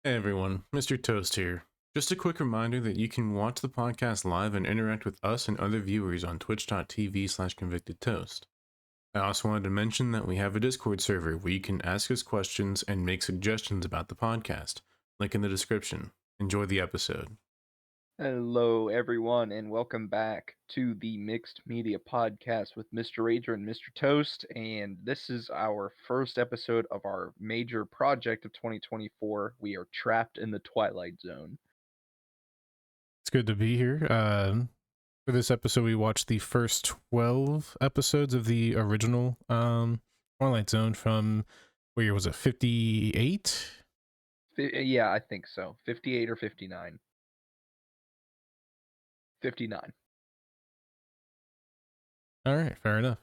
Hey everyone, Mr. Toast here. Just a quick reminder that you can watch the podcast live and interact with us and other viewers on twitch.tv/convictedtoast. I also wanted to mention that we have a Discord server where you can ask us questions and make suggestions about the podcast. Link in the description. Enjoy the episode. Hello, everyone, and welcome back to the Mixed Media Podcast with Mr. Rager and Mr. Toast. And this is our first episode of our major project of 2024. We are trapped in the Twilight Zone. It's good to be here. For this episode, we watched the first 12 episodes of the original Twilight Zone from, what year was it, 58? Yeah, I think so. 58 or 59. 59. All right, fair enough.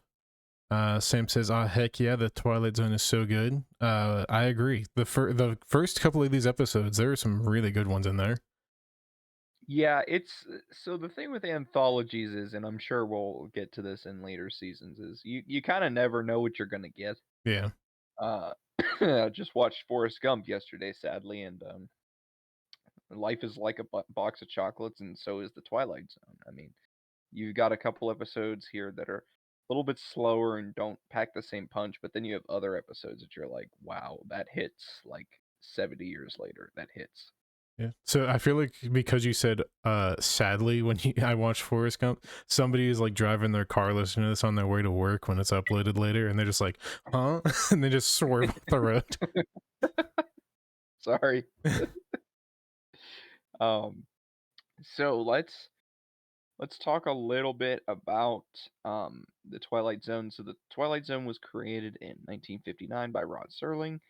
Sam says, "Ah, heck yeah, the Twilight Zone is so good." I agree. The first couple of these episodes, there are some really good ones in there. Yeah, it's so the thing with anthologies is, and I'm sure we'll get to this in later seasons, is you kind of never know what you're going to get. Yeah, Uh, I just watched Forrest Gump yesterday, sadly, and life is like a box of chocolates, and so is the Twilight Zone. I mean, you've got a couple episodes here that are a little bit slower and don't pack the same punch, but then you have other episodes that you're like, wow, that hits like 70 years later. That hits. yeah. So I feel like because you said, sadly, when I watched Forrest Gump, somebody is like driving their car listening to this on their way to work when it's uploaded later, and they're just like, "Huh?" and they just swerve off the road. Sorry. Um, so let's talk a little bit about the Twilight Zone. So the Twilight Zone was created in 1959 by Rod Serling.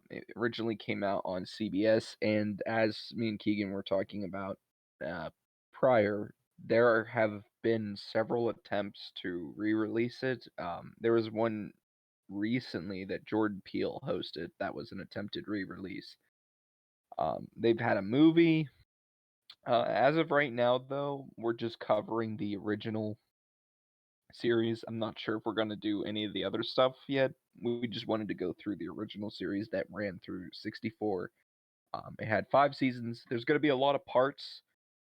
It originally came out on CBS, and as me and Keegan were talking about uh, prior, there have been several attempts to re-release it. There was one recently that Jordan Peele hosted that was an attempted re-release. They've had a movie. As of right now, though, we're just covering the original series. I'm not sure if we're going to do any of the other stuff yet. We just wanted to go through the original series that ran through 64. It had 5 seasons. There's going to be a lot of parts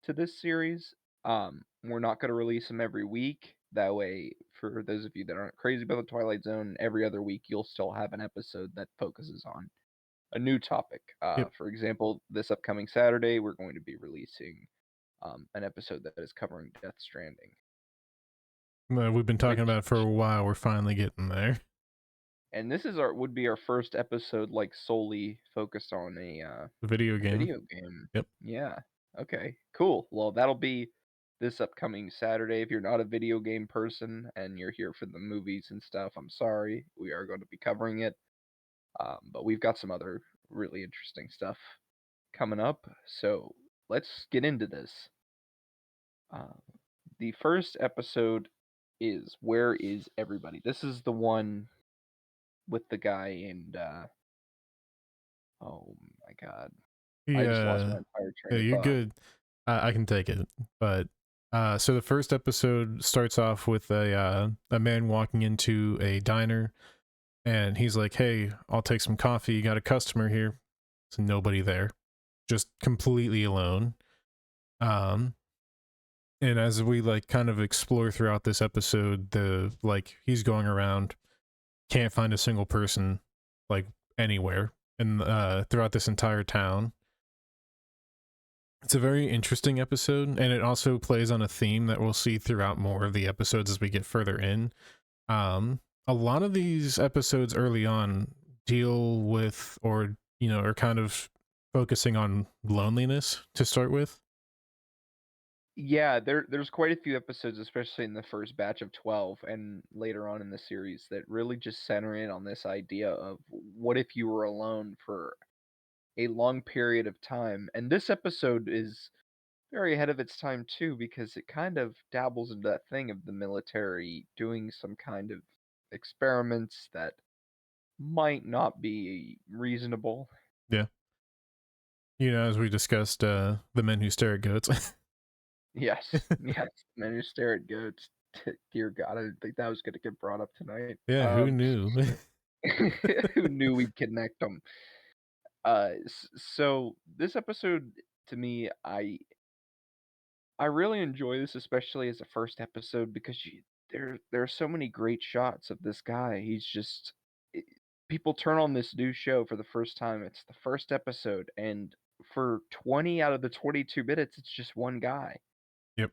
to this series. We're not going to release them every week. That way, for those of you that aren't crazy about the Twilight Zone, every other week you'll still have an episode that focuses on a new topic. Yep. For example, this upcoming Saturday, we're going to be releasing an episode that is covering Death Stranding, We've been talking which about it for a while. We're finally getting there. and this is our would be our first episode like solely focused on The video a game. video game. Yep. Yeah. Okay. Cool. Well, that'll be this upcoming Saturday. If you're not a video game person and you're here for the movies and stuff, I'm sorry. We are going to be covering it. But we've got some other really interesting stuff coming up. So let's get into this. Uh, the first episode is Where is Everybody? This is the one with the guy and oh my god. I just lost Yeah, my entire yeah, train of you're thought. good. I can take it. But so the first episode starts off with a man walking into a diner, and he's like, "Hey, I'll take some coffee. You got a customer here?" So nobody there, just completely alone. Um, and as we like kind of explore throughout this episode, the like he's going around, can't find a single person, like anywhere, and throughout this entire town. It's a very interesting episode, and it also plays on a theme that we'll see throughout more of the episodes as we get further in. A lot of these episodes early on deal with, or are kind of focusing on loneliness to start with. Yeah, there's quite a few episodes, especially in the first batch of 12 and later on in the series, that really just center in on this idea of what if you were alone for a long period of time. And this episode is very ahead of its time too, because it kind of dabbles into that thing of the military doing some kind of experiments that might not be reasonable. Yeah, as we discussed, the men who stare at goats. Yes, yes, men who stare at goats. Dear God, I didn't think that was going to get brought up tonight. Yeah, who knew? Who knew we'd connect them? So this episode to me, I really enjoy this, especially as a first episode, because there are so many great shots of this guy. He's just I people turn on this new show for the first time. It's the first episode, and for 20 out of the 22 minutes, it's just one guy Yep.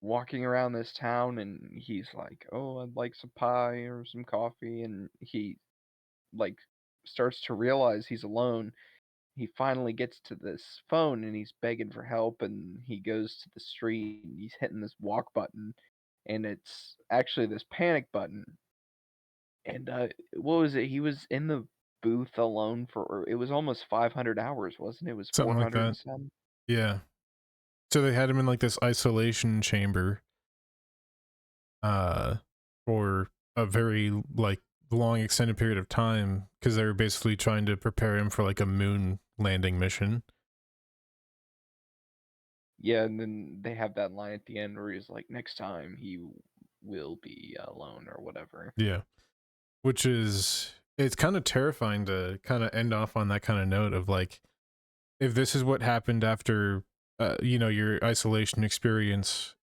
walking around this town, and he's like, "Oh, I'd like some pie or some coffee," and he like starts to realize he's alone. He finally gets to this phone and he's begging for help, and he goes to the street and he's hitting this walk button, and it's actually this panic button. And what was it? He was in the booth alone for it was almost 500 hours, wasn't it? It was Something like 400 and that. some. Yeah. So they had him in like this isolation chamber uh for a very like long extended period of time because they were basically trying to prepare him for like a moon landing mission. Yeah, and then they have that line at the end where he's like, "Next time will be alone," or whatever. Yeah. Which is it's kind of terrifying to kind of end off on that kind of note of like if this is what happened after your isolation experience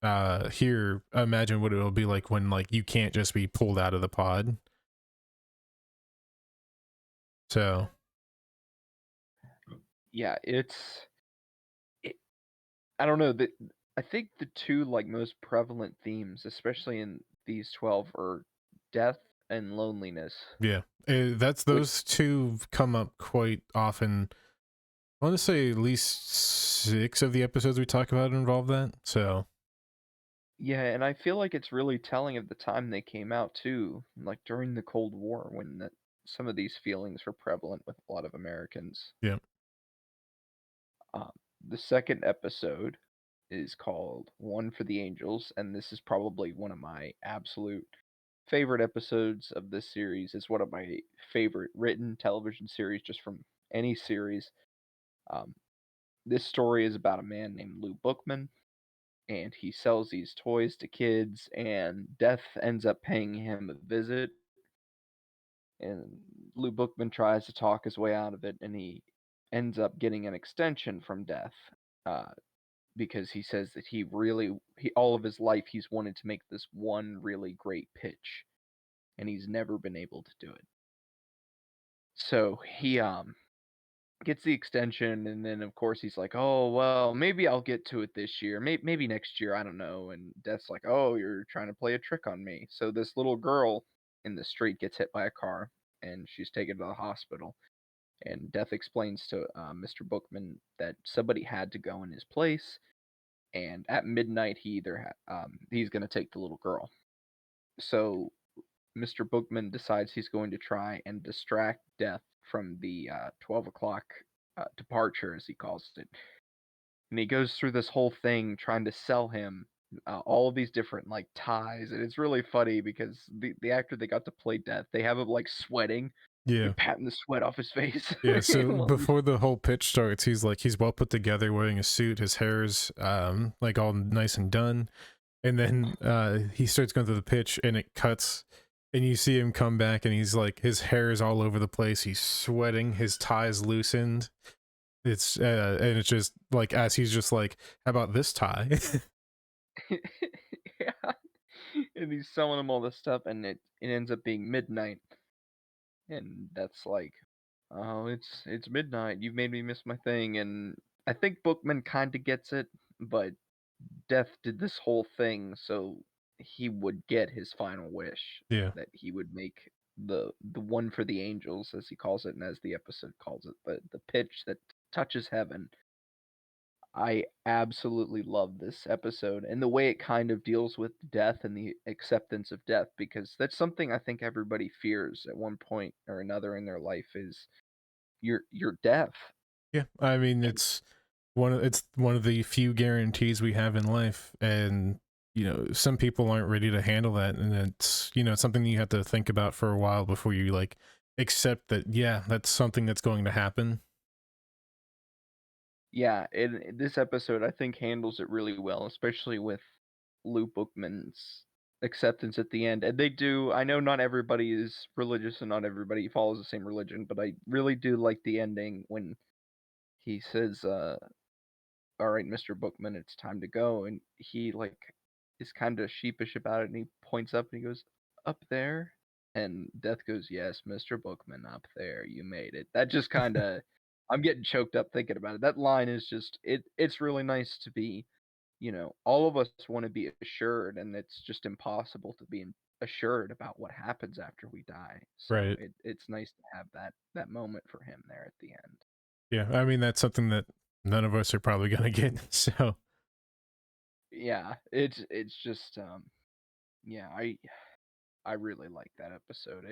here, imagine what it'll be like when like you can't just be pulled out of the pod. So Yeah, it, I don't know that I think the two like most prevalent themes, especially in these 12, are death and loneliness. yeah, that's Which those two come up quite often. I want to say at least 6 of the episodes we talk about involve that. So yeah, and I feel like it's really telling of the time they came out too, like during the Cold War when some of these feelings were prevalent with a lot of Americans. yeah, Um, the second episode is called One for the Angels, and this is probably one of my absolute favorite episodes of this series. It's one of my favorite written television series just from any series. Um, this story is about a man named Lou Bookman, and he sells these toys to kids, and Death ends up paying him a visit, and Lou Bookman tries to talk his way out of it, and he ends up getting an extension from Death. Uh, because he says that he all of his life he's wanted to make this one really great pitch and he's never been able to do it. So he gets the extension, and then of course he's like, "Oh, well, maybe I'll get to it this year. Maybe next year, I don't know." And Death's like, "Oh, you're trying to play a trick on me." So this little girl in the street gets hit by a car and she's taken to the hospital. And Death explains to Mr. Bookman that somebody had to go in his place, and at midnight he's going to take the little girl. So Mr. Bookman decides he's going to try and distract Death from the 12 o'clock departure, as he calls it. And he goes through this whole thing trying to sell him all of these different like ties, and it's really funny because the actor they got to play Death, they have him like sweating, yeah. like patting the sweat off his face. Yeah, so before the whole pitch starts, he's well put together, wearing a suit, his hair's like all nice and done. And then he starts going through the pitch and it cuts and you see him come back and he's like his hair is all over the place, he's sweating, his tie's loosened. It's and it's just like as he's just like, how about this tie? Yeah. And he's selling him all this stuff, and it ends up being midnight, and that's like, oh, it's midnight. You've made me miss my thing, and I think Bookman kind of gets it, but Death did this whole thing so he would get his final wish, Yeah. that he would make the one for the angels, as he calls it, and as the episode calls it, the pitch that touches heaven. I absolutely love this episode and the way it kind of deals with death and the acceptance of death, because that's something I think everybody fears at one point or another in their life is your death. Yeah, I mean And it's one of the few guarantees we have in life, and some people aren't ready to handle that, and it's something that you have to think about for a while before you like accept that, yeah, that's something that's going to happen. yeah, and this episode I think handles it really well, especially with Lou Bookman's. acceptance at the end, and they do. I know not everybody is religious and not everybody follows the same religion, but I really do like the ending when he says, "All right, Mr. Bookman, it's time to go," and he like is kind of sheepish about it, and he points up and he goes, "Up there," and Death goes, "Yes, Mr. Bookman, up there, you made it." That just kind of, I'm getting choked up thinking about it. That line is just It's really nice to be, all of us want to be assured, and it's just impossible to be assured about what happens after we die. So Right. it's nice to have that moment for him there at the end. Yeah. I mean, that's something that none of us are probably gonna get. So Yeah, it's just yeah, I really like that episode.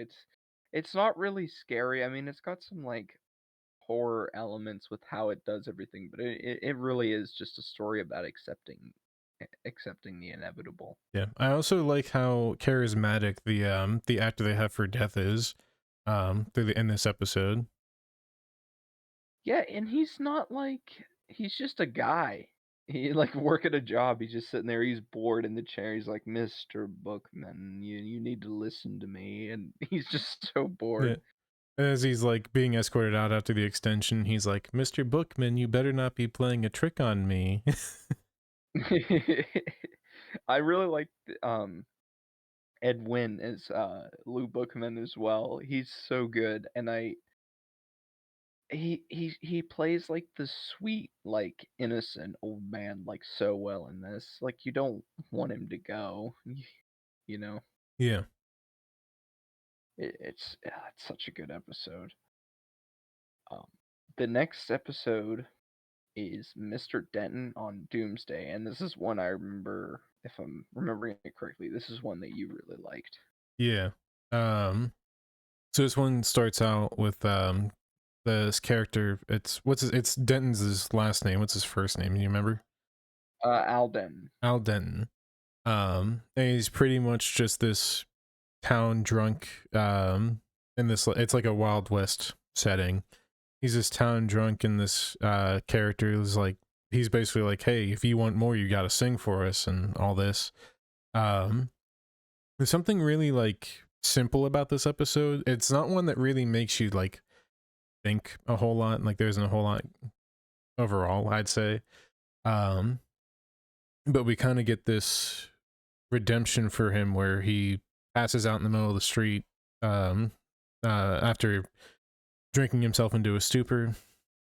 It's not really scary. I mean, it's got some like horror elements with how it does everything, but it really is just a story about accepting the inevitable. yeah, I also like how charismatic the actor they have for Death is, in this episode. Yeah, and he's not like he's just a guy. He like working a job. He's just sitting there. He's bored in the chair. He's like, "Mr. Bookman, you need to listen to me." And he's just so Yeah. bored. As he's like being escorted out after the extension, he's like, "Mr. Bookman, you better not be playing a trick on me." I really like Ed Wynn as Lou Bookman as well. He's so good, and he plays like the sweet, like innocent old man like so well in this. Like you don't want him to go, you know. Yeah. It's such a good episode. Um, the next episode is Mr. Denton on Doomsday, and this is one I remember. If I'm remembering it correctly, this is one that you really liked. Yeah. Um, so this one starts out with this character. It's Denton's his last name. What's his first name? Do you remember? Al Denton. Al Denton. And he's pretty much just this town drunk. In this, it's like a Wild West setting. He's this town drunk, and this character is like, he's basically like, hey, if you want more, you got to sing for us and all this. Um, there's something really like simple about this episode. It's not one that really makes you like think a whole lot. Like there isn't a whole lot overall, I'd say. Um, but we kind of get this redemption for him where he passes out in the middle of the street um, after drinking himself into a stupor.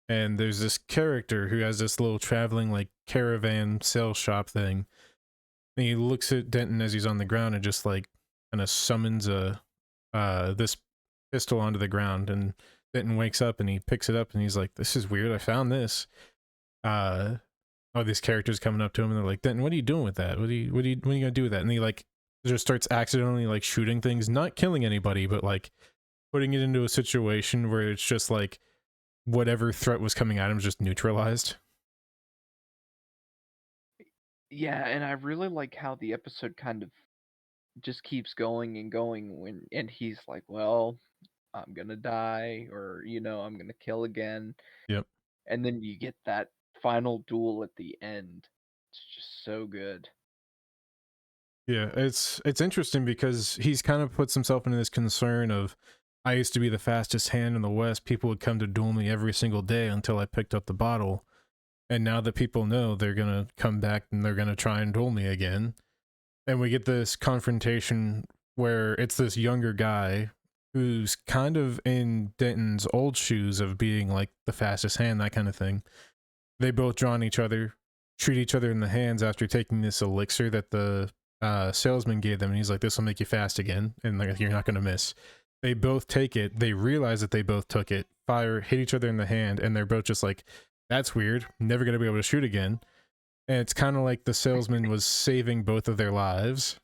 And there's this character who has this little traveling like caravan sales shop thing. And he looks at Denton as he's on the ground and just like kind of summons a this pistol onto the ground. And Denton wakes up and he picks it up and he's like, "This is weird. I found this." Uh, all these characters coming up to him and they're like, "Denton, what are you doing with that? What are you gonna do with that?" And he like just starts accidentally like shooting things, not killing anybody, but like putting it into a situation where it's just like whatever threat was coming at him is just neutralized. Yeah, and I really like how the episode kind of just keeps going and going and he's like, "Well, I'm gonna die," or "I'm gonna kill again," Yep. and then you get that final duel at the end. It's just so good. Yeah, it's interesting because he's kind of puts himself into this concern of, I used to be the fastest hand in the West. People would come to duel me every single day until I picked up the bottle. And now that people know, they're gonna come back and they're gonna try and duel me again. And we get this confrontation where it's this younger guy who's kind of in Denton's old shoes of being like the fastest hand, that kind of thing. They both draw on each other, shoot each other in the hands after taking this elixir that the salesman gave them, and he's like, "This will make you fast again, and like, you're not gonna miss." They both take it. They realize that they both took it. Fire, hit each other in the hand, and they're both just like, "That's weird. Never gonna be able to shoot again." And it's kind of like the salesman was saving both of their lives.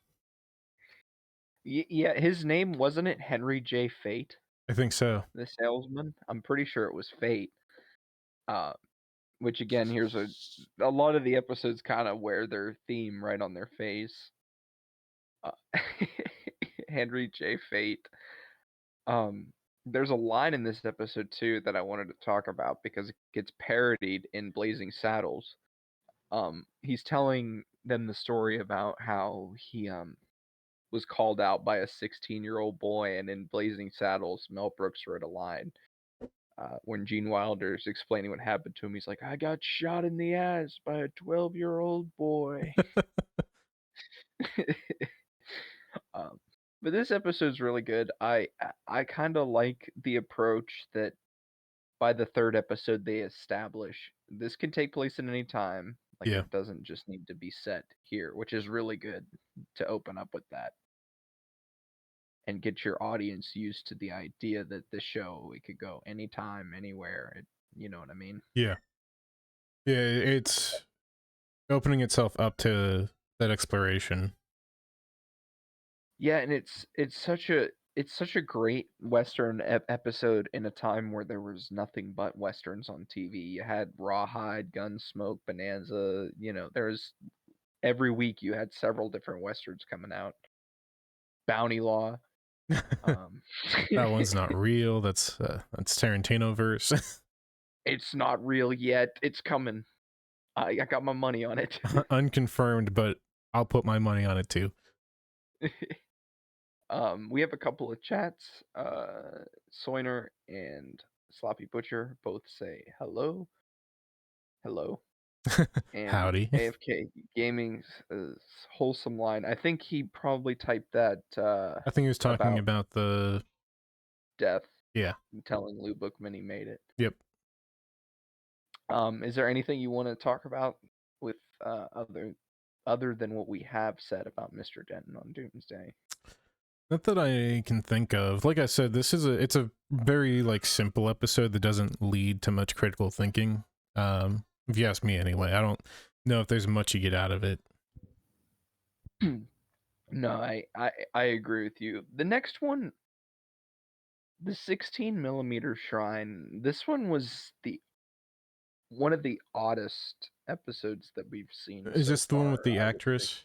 Yeah, his name wasn't it Henry J. Fate, I think so. the salesman? I'm pretty sure it was Fate. Uh, which again, here's a lot of the episodes kind of wear their theme right on their face. Uh, Henry J. Fate. Um, there's a line in this episode too that I wanted to talk about because it gets parodied in Blazing Saddles. He's telling them the story about how was called out by a 16-year-old boy, and in Blazing Saddles, Mel Brooks wrote a line when Gene Wilder's explaining what happened to him. He's like, "I got shot in the ass by a 12-year-old boy." um, but this episode's really good. I kind of like the approach that by the third episode they establish this can take place at any time. Like Yeah. it doesn't just need to be set here, which is really good to open up with that and get your audience used to the idea that this show it could go anytime, anywhere. You know what I mean? Yeah. Yeah, it's opening itself up to that exploration. Yeah, and it's such a great Western episode in a time where there was nothing but Westerns on TV. You had Rawhide, Gunsmoke, Bonanza. There's every week you had several different Westerns coming out. Bounty Law. Um, That one's not real. That's Tarantino verse. it's not real yet. It's coming. I got my money on it. Unconfirmed, but I'll put my money on it too. We have a couple of chats. Soiner and Sloppy Butcher both say hello, hello, and Howdy. AFK Gaming's wholesome line. I think he probably typed that I think he was talking about about the death, yeah. telling Lou Bookman he made it. Yep. Is there anything you want to talk about with other than what we have said about Mr. Denton on Doomsday? Not that I can think of. Like I said, it's a very like simple episode that doesn't lead to much critical thinking. If you ask me anyway, I don't know if there's much you get out of it. No, I agree with you. The next one, the 16 millimeter shrine. This one was the one of the oddest episodes that we've seen Is so this the one with far, the I would say. actress?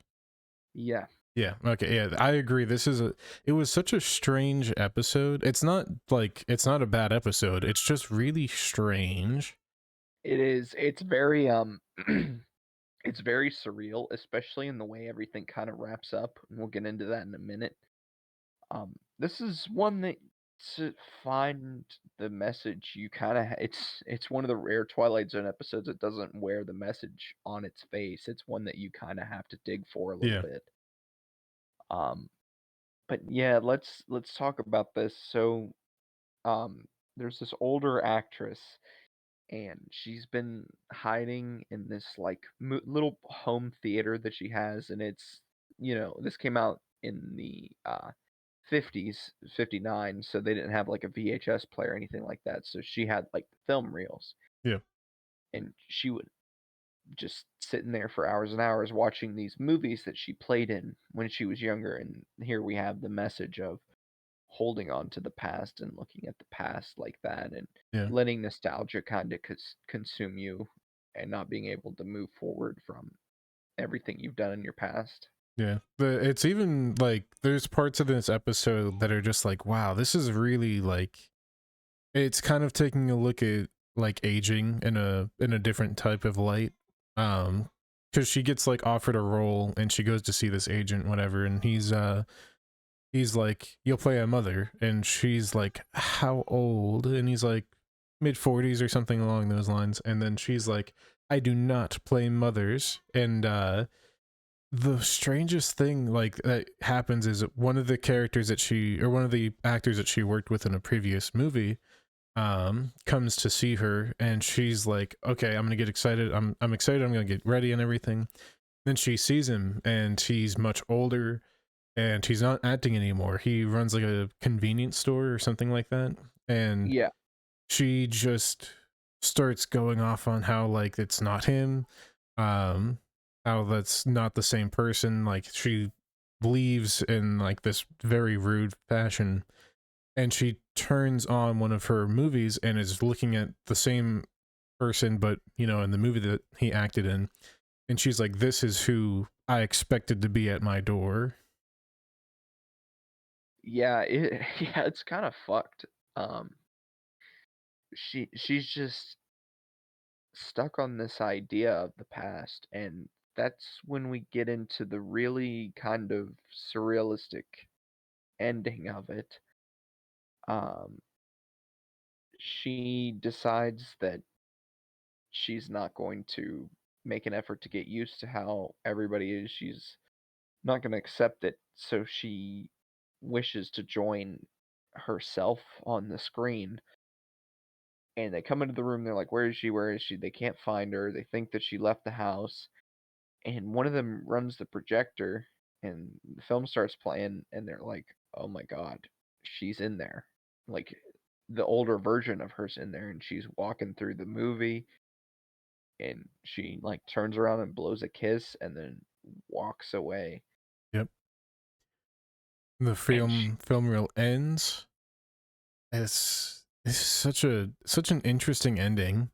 Yeah, Yeah, okay, yeah, I agree. It was such a strange episode. It's not a bad episode. It's just really strange. it is. It's very it's very surreal, especially in the way everything kind of wraps up, and we'll get into that in a minute. This is one that to find the message you kind of it's one of the rare Twilight Zone episodes that doesn't wear the message on its face. It's one that you kind of have to dig for a little Yeah, bit. Um, but yeah, let's talk about this. So, um, there's this older actress, and she's been hiding in this like little home theater that she has, and this came out in the 50s, 59, so they didn't have like a VHS player or anything like that. So she had like the film reels, yeah, and she would just sitting there for hours and hours watching these movies that she played in when she was younger. And here we have the message of holding on to the past and looking at the past like that and yeah, letting nostalgia kind of consume you and not being able to move forward from everything you've done in your past. yeah. It's even like there's parts of this episode that are just like, wow, this is really like it's kind of taking a look at like aging in a different type of light. Because she gets like offered a role and she goes to see this agent, whatever, and he's like, "You'll play a mother," and she's like, "How old?" And he's like, "Mid-40s" or something along those lines. And then she's like, "I do not play mothers." And the strangest thing like that happens is one of the characters that she or one of the actors that she worked with in a previous movie comes to see her, and she's like, "Okay, I'm gonna get excited. I'm excited. I'm gonna get ready and everything." Then she sees him, and he's much older, and he's not acting anymore. He runs like a convenience store or something like that, and Yeah. she just starts going off on how like it's not him, um, how that's not the same person. Like she leaves in like this very rude fashion, and she turns on one of her movies and is looking at the same person, but in the movie that he acted in, and she's like, "This is who I expected to be at my door." Yeah, yeah, it's kind of fucked. Um, she's just stuck on this idea of the past and that's when we get into the really kind of surrealistic ending of it. Um, she decides that she's not going to make an effort to get used to how everybody is. She's not going to accept it. So she wishes to join herself on the screen. And they come into the room. They're like, "Where is she? Where is she?" They can't find her. They think that she left the house. And one of them runs the projector, and the film starts playing. And they're like, "Oh my God, she's in there." Like the older version of her's in there, and she's walking through the movie and she like turns around and blows a kiss and then walks away. Yep. The And she, film reel ends. It's such an interesting ending.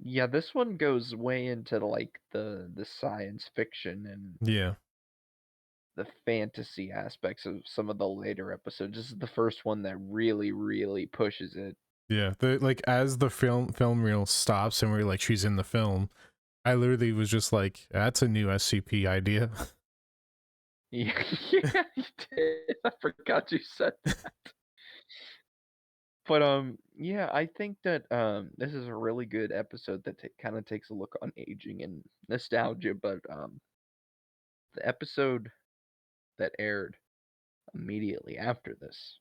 yeah, this one goes way into like the science fiction and Yeah. the fantasy aspects of some of the later episodes. This is the first one that really pushes it. Yeah. The like as the film reel stops and we're like she's in the film, I literally was just like, that's a new SCP idea. Yeah, yeah, you did. I forgot you said that. But yeah, I think that this is a really good episode that kind of takes a look on aging and nostalgia. But the episode that aired immediately after this,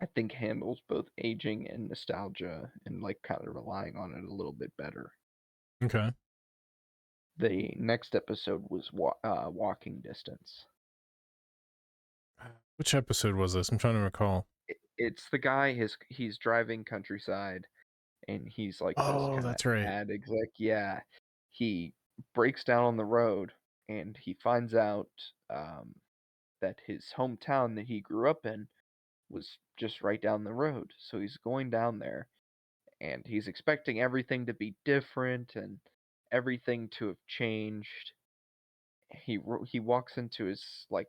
I think handles both aging and nostalgia and like kind of relying on it a little bit better. Okay. The next episode was Walking Distance. Which episode was this? I'm trying to recall. It's the guy he's driving countryside and he's like this Oh, kind of that's right. ad exec. Yeah, he breaks down on the road and he finds out um, that his hometown that he grew up in was just right down the road. So he's going down there and he's expecting everything to be different and everything to have changed. He walks into his like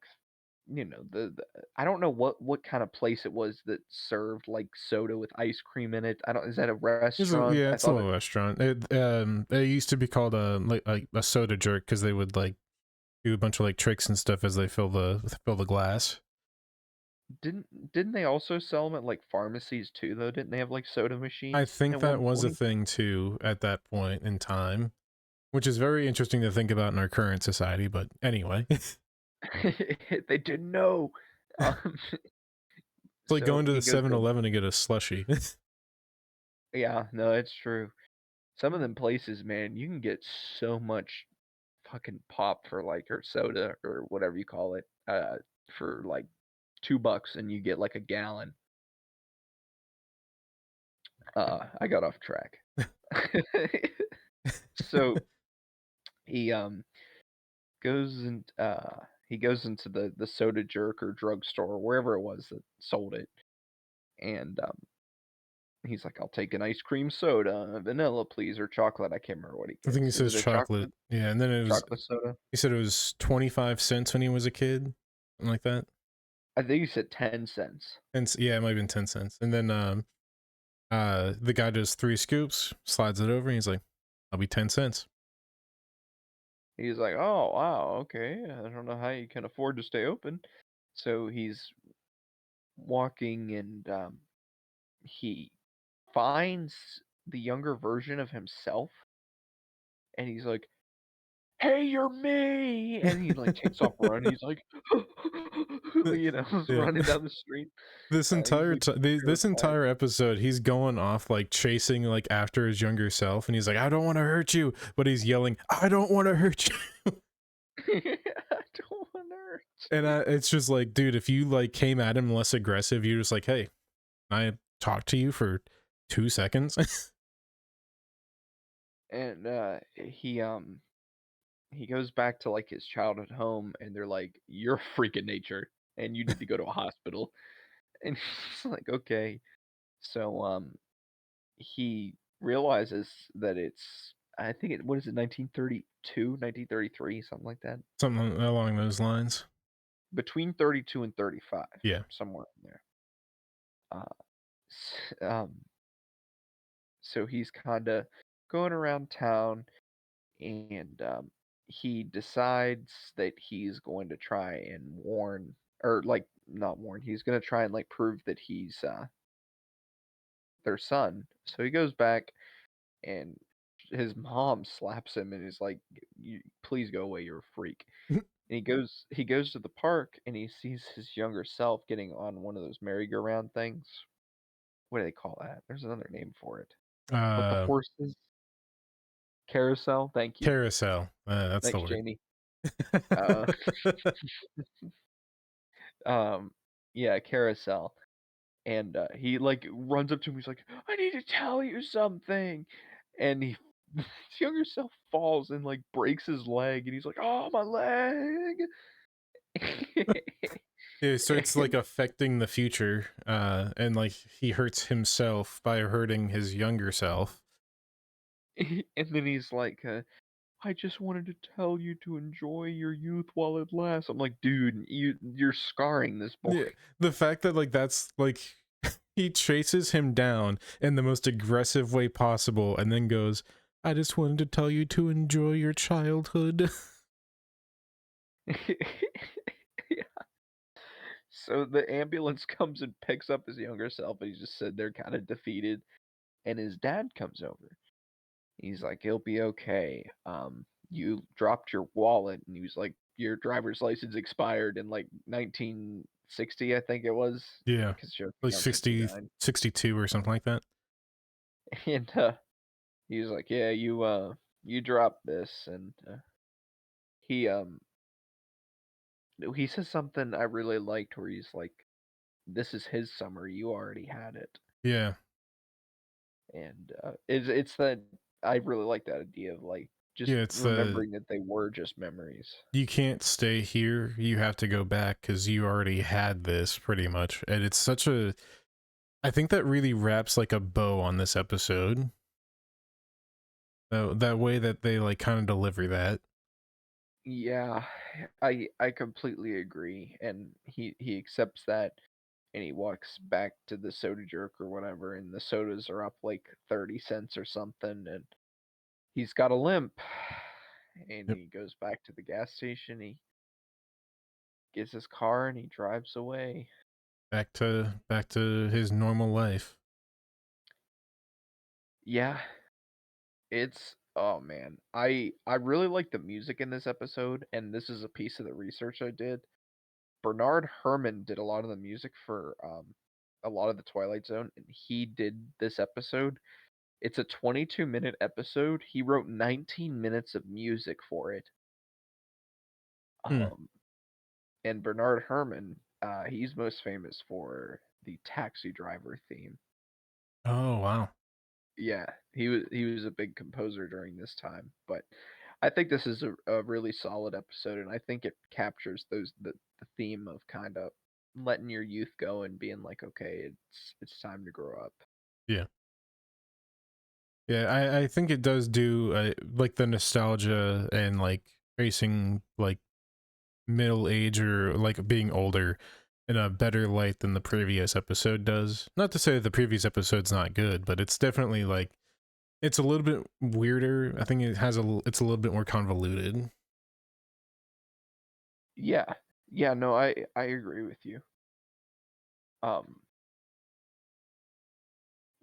the I don't know what kind of place it was that served like soda with ice cream in it. I don't Is that a restaurant? Yeah, I it's a thought it little restaurant. It used to be called like a soda jerk because they would like do a bunch of like tricks and stuff as they fill the glass. didn't they also sell them at like pharmacies too though? Didn't they have like soda I machines think at that one was a point? thing too at that point in time, which is very interesting to think about in our current society. But anyway, it's They didn't know. Um, like so going to the he goes to 7-Eleven to get a slushy. yeah, no, it's true. Some of them places, man, you can get so much fucking pop for like or soda or whatever you call it, for like $2 and you get like a gallon. I got off track. So he goes and he goes into the soda jerk or drugstore or wherever it was that sold it, and he's like, "I'll take an ice cream soda, vanilla, please, or chocolate." I can't remember what he I think he gets. Is says it a chocolate. Yeah, and then chocolate soda? he said it was 25 cents when he was a kid, something like that. I think he said 10 cents. And yeah, it might have been 10 cents. And then the guy does 3 scoops, slides it over, and he's like, I'll be 10 cents. He's like, "Oh wow, okay. I don't know how you can afford to stay open." So he's walking and he finds the younger version of himself, and he's like, "Hey, you're me!" And he like takes off running. He's like, Yeah. running down the street. This He's entire like time, this terrified. entire episode, he's going off like chasing like after his younger self, and he's like, "I don't want to hurt you," but he's yelling, "I don't want to hurt you." I don't want to hurt And you. it's just like, dude, if you like came at him less aggressive, you're just like, "Hey, I talked to you for 2 seconds." And he goes back to like his childhood home, and they're like, "You're a freak of nature, and you need to go to a hospital." And he's like, "Okay." So he realizes that it's I think what is it, 1932, 1933, something like that. Something along those lines. Between 32 and 35, Yeah. somewhere in there. Uh, um, so he's kind of going around town and he decides that he's going to try and warn, or like not warn. He's going to try and like prove that he's their son. So he goes back, and his mom slaps him and is like, Please go away, you're a freak." And he goes to the park, and he sees his younger self getting on one of those merry-go-round things. What do they call that? There's another name for it. With the Uh, horses, carousel. Thank you. Carousel. That's the Thanks, word. Jamie. Uh, um, yeah, carousel. And he like runs up to him. He's like, "I need to tell you something," and he his younger self falls and like breaks his leg, and he's like, "Oh, my leg!" It starts like and affecting the future, and like he hurts himself by hurting his younger self. and then he's like, "I just wanted to tell you to enjoy your youth while it lasts." I'm like, dude, you're scarring this boy. Yeah, the fact that like that's like he chases him down in the most aggressive way possible, and then goes, "I just wanted to tell you to enjoy your childhood." Yeah. So the ambulance comes and picks up his younger self, and he's just sitting there kind of defeated. And his dad comes over. He's like, "It'll be okay. You dropped your wallet," and he was like, "Your driver's license expired in like 1960, I think it was, Yeah, because you're like on 60, 59." 62 or something like that. And he was like, "Yeah, you dropped this," and he he says something I really liked, where he's like, "This is his summer. You already had it." Yeah, And it's that I really like that idea of like just yeah. It's the remembering that they were just memories. you can't stay here. You have to go back because you already had this pretty much, and it's such a. I think that really wraps like a bow on this episode. That way that they like kind of deliver that. Yeah, I completely agree. And he accepts that, and he walks back to the soda jerk or whatever, and the sodas are up like 30 cents or something, and he's got a limp. And Yep. he goes back to the gas station, he gets his car, and he drives away. Back to his normal life. Yeah, it's oh man. I really like the music in this episode, and this is a piece of the research I did. Bernard Herrmann did a lot of the music for a lot of the Twilight Zone, and he did this episode. It's a 22-minute episode. He wrote 19 minutes of music for it. Hmm. Um, and Bernard Herrmann, he's most famous for the Taxi Driver theme. Oh wow. Yeah, he was a big composer during this time, but I think this is a really solid episode, and I think it captures the theme of kind of letting your youth go and being like, okay, it's time to grow up. Yeah. Yeah, I think it does do like the nostalgia and like facing like middle age or like being older in a better light than the previous episode does. Not to say that the previous episode's not good, but it's definitely like it's a little bit weirder. I think it's a little bit more convoluted. Yeah, yeah, no, I agree with you. Um,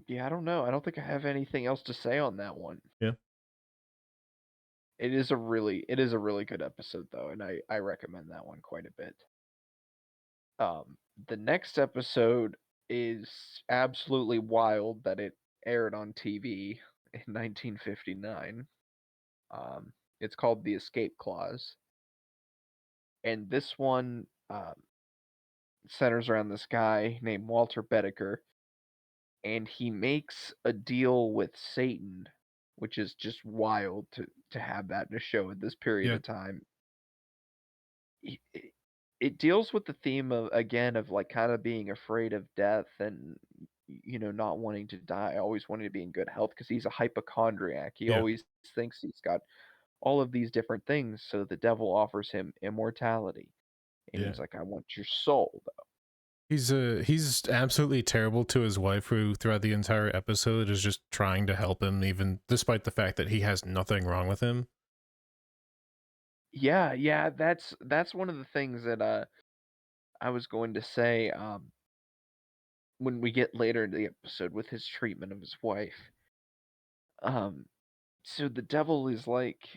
yeah, I don't know. I don't think I have anything else to say on that one. Yeah. It is a really good episode though, and I recommend that one quite a bit. The next episode is absolutely wild that it aired on TV in 1959. Um, it's called The Escape Clause, and this one centers around this guy named Walter Bedecker, and he makes a deal with Satan, which is just wild to have that in a show at this period Yeah. of time. It deals with the theme of, again, of like kind of being afraid of death, and not wanting to die, always wanting to be in good health, because he's a hypochondriac. He Yeah. always thinks he's got all of these different things, so the devil offers him immortality, and Yeah. he's like, "I want your soul." He's absolutely terrible to his wife, who throughout the entire episode is just trying to help him, even despite the fact that he has nothing wrong with him. Yeah, yeah, that's one of the things that, I was going to say, when we get later in the episode with his treatment of his wife. Um, so the devil is like,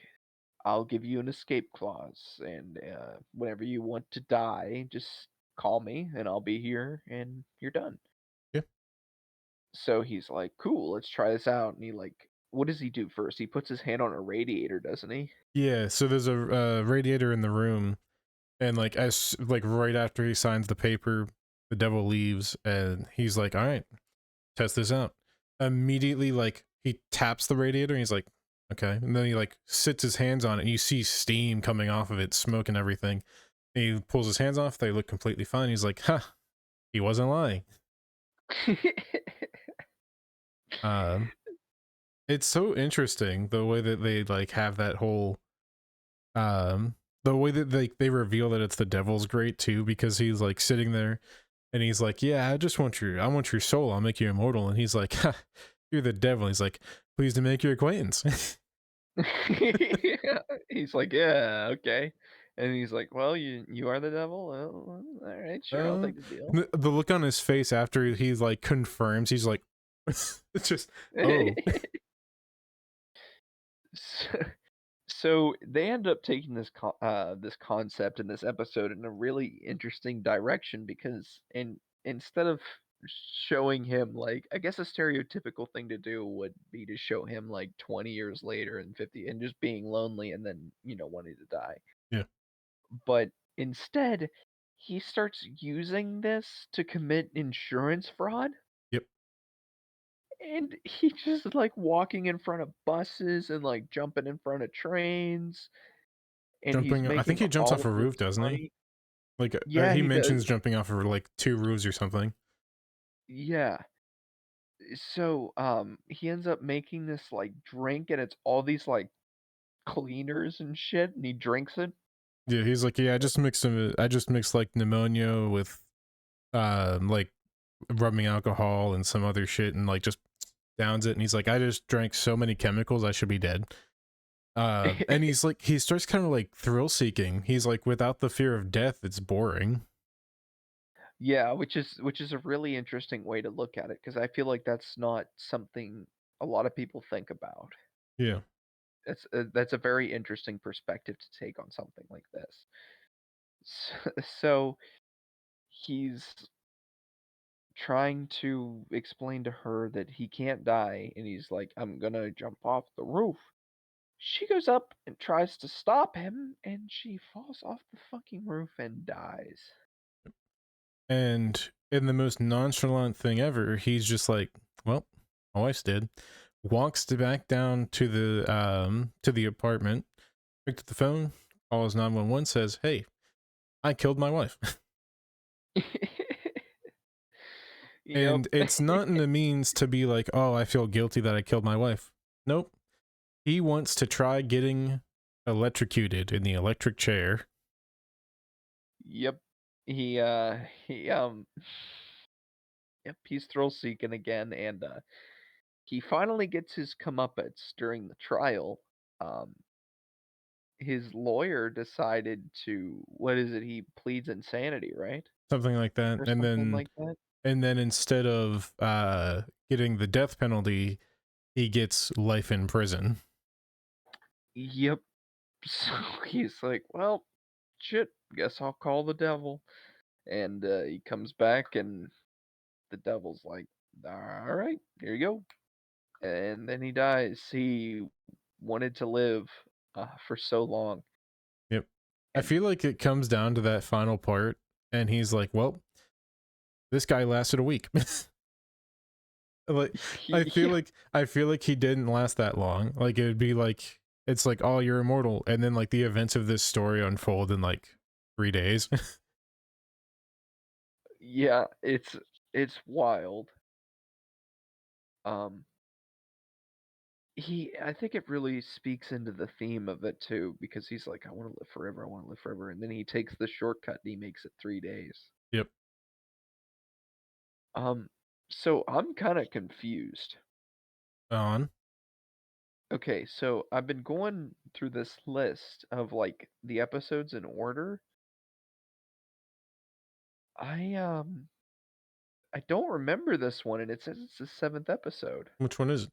"I'll give you an escape clause, and, whenever you want to die, just call me, and I'll be here, and you're done." Yeah. So he's like, "Cool, let's try this out," and what does he do first? He puts his hand on a radiator, doesn't he? Yeah, so there's a radiator in the room, and like as like right after he signs the paper, the devil leaves, and he's like, "All right, test this out." Immediately, like he taps the radiator, and he's like, "Okay," and then he like sits his hands on it, and you see steam coming off of it, smoke and everything. And he pulls his hands off; they look completely fine. He's like, "Huh, he wasn't lying." Um, it's so interesting the way that they like have that whole um the way that they reveal that it's the devil's great too, because he's like sitting there and he's like, "Yeah, I want your soul, I'll make you immortal." And he's like, "Ha, you're the devil." He's like, "Pleased to make your acquaintance." Yeah, he's like, "Yeah, okay," and he's like, "Well, you are the devil? Well, alright, sure, I'll uh take the deal." the look on his face after he's like confirms, he's like it's just, oh. So so they end up taking this concept in this episode in a really interesting direction because instead of showing him, like, I guess a stereotypical thing to do would be to show him, like, 20 years later and 50 and just being lonely and then, wanting to die. Yeah. But instead, he starts using this to commit insurance fraud, Yep. and he just, like, walking in front of buses and, like, jumping in front of trains, and he's I think making he jumps all off of a this roof, doesn't he? money. Like Yeah, he he mentions does. jumping off of like two roofs or something. Yeah. So, he ends up making this, like, drink, and it's all these, like, cleaners and shit, and he drinks it. Yeah, he's like, "Yeah, I just mixed like pneumonia with like rubbing alcohol and some other shit, and like just downs it." And he's like, "I just drank so many chemicals, I should be dead." And he's like, he starts kind of like thrill seeking. He's like, without the fear of death, it's boring. Yeah, which is a really interesting way to look at it because I feel like that's not something a lot of people think about. Yeah. That's a very interesting perspective to take on something like this. So he's trying to explain to her that he can't die, and he's like, "I'm gonna jump off the roof." She goes up and tries to stop him, and she falls off the fucking roof and dies. And in the most nonchalant thing ever, he's just like, "Well, my wife's dead." Walks back down to the apartment, picked up the phone, calls 911, says, "Hey, I killed my wife." Yep. And it's not in the means to be like, "Oh, I feel guilty that I killed my wife." Nope. He wants to try getting electrocuted in the electric chair. Yep. He, yep, he's thrill seeking again, and, he finally gets his comeuppance during the trial. Um, his lawyer decided to what is it? He pleads insanity, right? Something like that. Or something like that? And then instead of getting the death penalty, he gets life in prison. Yep. So he's like, "Well, shit, guess I'll call the devil." And, he comes back, and the devil's like, "Alright, here you go." And then he dies. He wanted to live, for so long, Yep. I and feel like it comes down to that final part, and he's like, "Well, this guy lasted a week." Like, yeah. I feel like he didn't last that long. Like it would be like it's like, "Oh, you're immortal," and then like the events of this story unfold in like 3 days. Yeah, it's wild. Um, I think it really speaks into the theme of it too, because he's like, "I wanna live forever, I wanna live forever," and then he takes the shortcut and he makes it 3 days. Yep. Um, so I'm kinda confused. On. Okay, so I've been going through this list of like the episodes in order. I um I don't remember this one, and it says it's the seventh episode. Which one is it?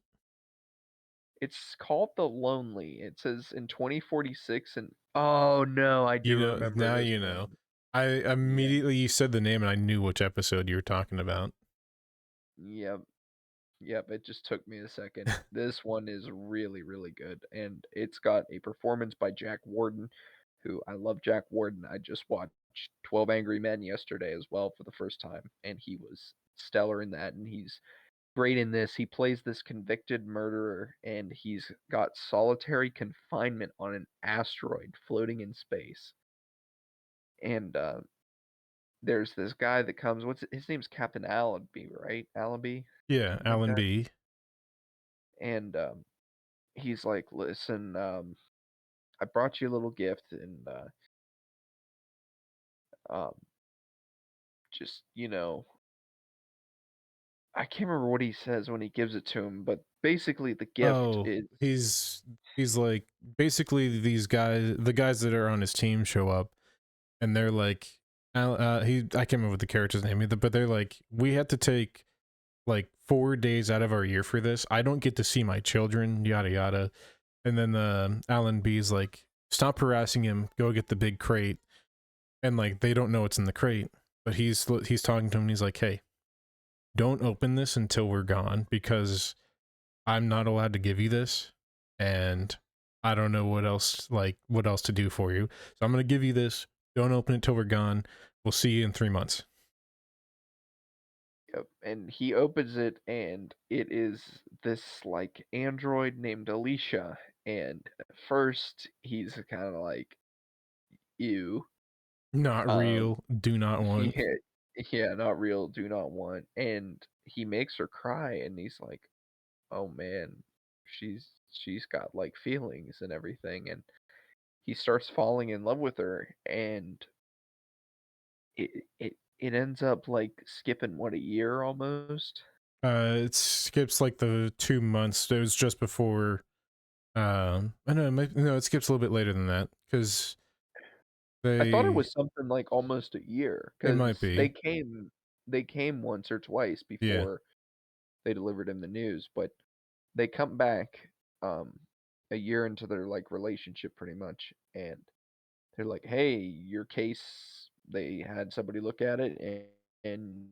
It's called The Lonely. It says in 2046, and oh no, I do You know, remember now this you know. one. I Yeah. immediately you said the name and I knew which episode you were talking about. Yep. Yep. It just took me a second. This one is really, really good, and it's got a performance by Jack Warden, who I love. Jack Warden. I just watched 12 Angry Men yesterday as well for the first time, and he was stellar in that, and he's great in this. He plays this convicted murderer, and he's got solitary confinement on an asteroid floating in space. And there's this guy that comes. What's his name's Captain Allenby, right? Allenby, Yeah, something like Alan that. B. And he's like, "Listen, I brought you a little gift, and um, just I can't remember what he says when he gives it to him, but basically the gift Oh, is he's like basically these guys, the guys that are on his team show up and they're like, I can't remember what the character's name either, but they're like, we had to take like 4 days out of our year for this. I don't get to see my children, yada yada. And then Alan B's like, stop harassing him, go get the big crate. And like they don't know what's in the crate, but he's talking to him and he's like, hey, don't open this until we're gone because I'm not allowed to give you this, and I don't know what else to do for you. So I'm gonna give you this. Don't open it till we're gone. We'll see you in 3 months. Yep, and he opens it, and it is this like android named Alicia. And at first, he's kind of like, "Ew." Not Um, real. Do not want. yeah, yeah, not real. Do not want. And he makes her cry, and he's like, "Oh man, she's got like feelings and everything." And he starts falling in love with her, and it ends up like skipping what, a year almost. It skips like the 2 months. It was just before. I know. No, it skips a little bit later than that because I thought it they. was something like almost a year, It might because be. they came once or twice Yeah. before they delivered him the news, but they come back, um, a year into their, like, relationship pretty much, and they're like, "Hey, your case," they had somebody look at it, and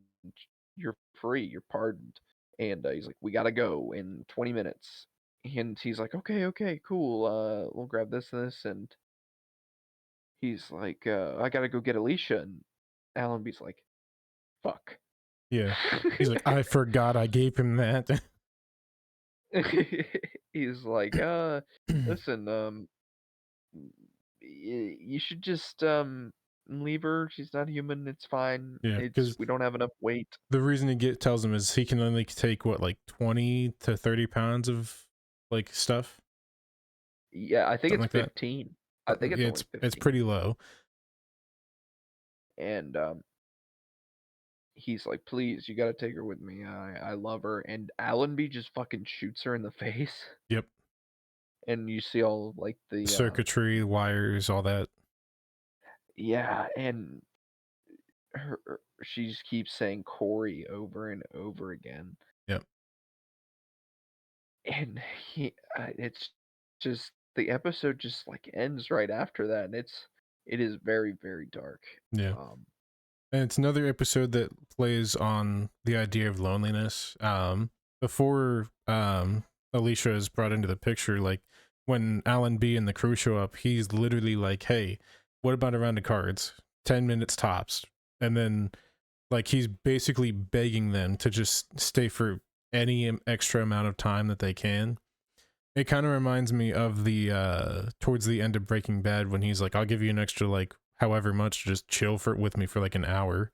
you're free, you're pardoned. And, he's like, "We gotta go in 20 minutes." And he's like, "Okay, okay, cool, we'll grab this," and he's like, "I gotta go get Alicia," and Allenby's like, "Fuck." Yeah. He's like, I forgot I gave him that. He's like, listen, you should just, leave her, she's not human, it's fine, Yeah, it's because we don't have enough weight." the reason tells him is he can only take what, like 20 to 30 pounds of like stuff, Yeah, I think something it's like that. 15. I think it's Yeah, only it's 15. pretty low. And, he's like, "Please, you gotta take her with me, I love her," and Allenby just fucking shoots her in the face, Yep, and you see all, like, circuitry, wires, all that. yeah, and she just keeps saying Corey over and over again, Yep, and it's just the episode just like ends right after that, and it is very, very dark. yeah. Um, And it's another episode that plays on the idea of loneliness. Before Alicia is brought into the picture, like when Alan B and the crew show up, he's literally like, "Hey, what about a round of cards? 10 minutes tops." And then like he's basically begging them to just stay for any extra amount of time that they can. It kind of reminds me of the towards the end of Breaking Bad when he's like, "I'll give you an extra like however much, just chill for with me for like an hour."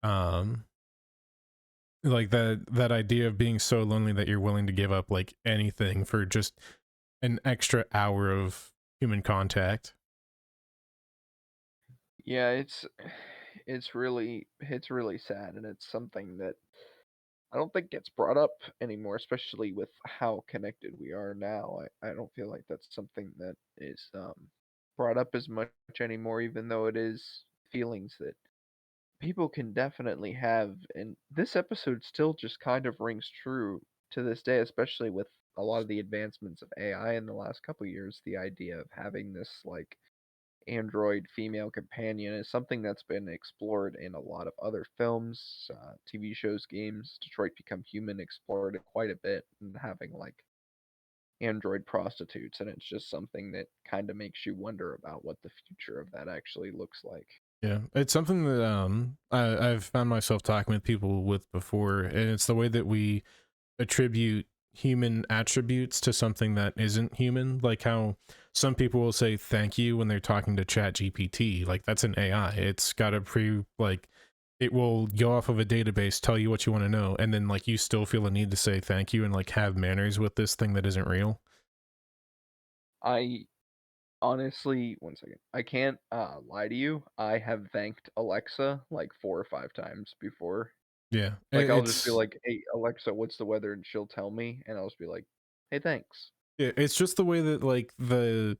Um, like that idea of being so lonely that you're willing to give up like anything for just an extra hour of human contact. yeah, it's really sad, and it's something that I don't think gets brought up anymore, especially with how connected we are now. I don't feel like that's something that is brought up as much anymore, even though it is feelings that people can definitely have. And this episode still just kind of rings true to this day, especially with a lot of the advancements of AI in the last couple years. The idea of having this like android female companion is something that's been explored in a lot of other films, TV shows, games. Detroit Become Human explored it quite a bit, and having like android prostitutes, and it's just something that kind of makes you wonder about what the future of that actually looks like. Yeah, it's something that I've found myself talking with people with before, and it's the way that we attribute human attributes to something that isn't human. Like how some people will say thank you when they're talking to Chat GPT. Like that's an AI. It's got a like it will go off of a database, tell you what you want to know, and then like you still feel a need to say thank you and like have manners with this thing that isn't real. I honestly, one second, I can't lie to you. I have thanked Alexa like 4 or 5 times before. Yeah, Like, I'll just be it's like, "Hey, Alexa, what's the weather?" And she'll tell me, and I'll just be like, "Hey, thanks." yeah, it's just the way that like the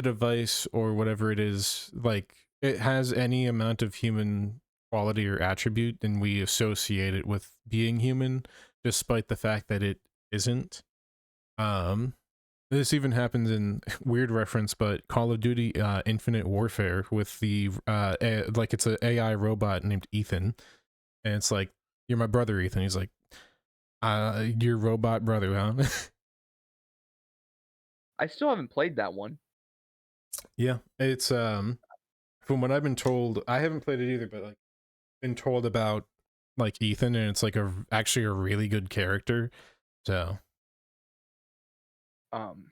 device or whatever it is, like it has any amount of human quality or attribute, and we associate it with being human, despite the fact that it isn't. Um, this even happens in weird reference, but Call of Duty Infinite Warfare with the like it's a AI robot named Ethan, and it's like you're my brother, Ethan. He's like, your robot brother, huh? I still haven't played that one. Yeah, it's from what I've been told, I haven't played it either, but like been told about like Ethan, and it's like a actually a really good character. So Um,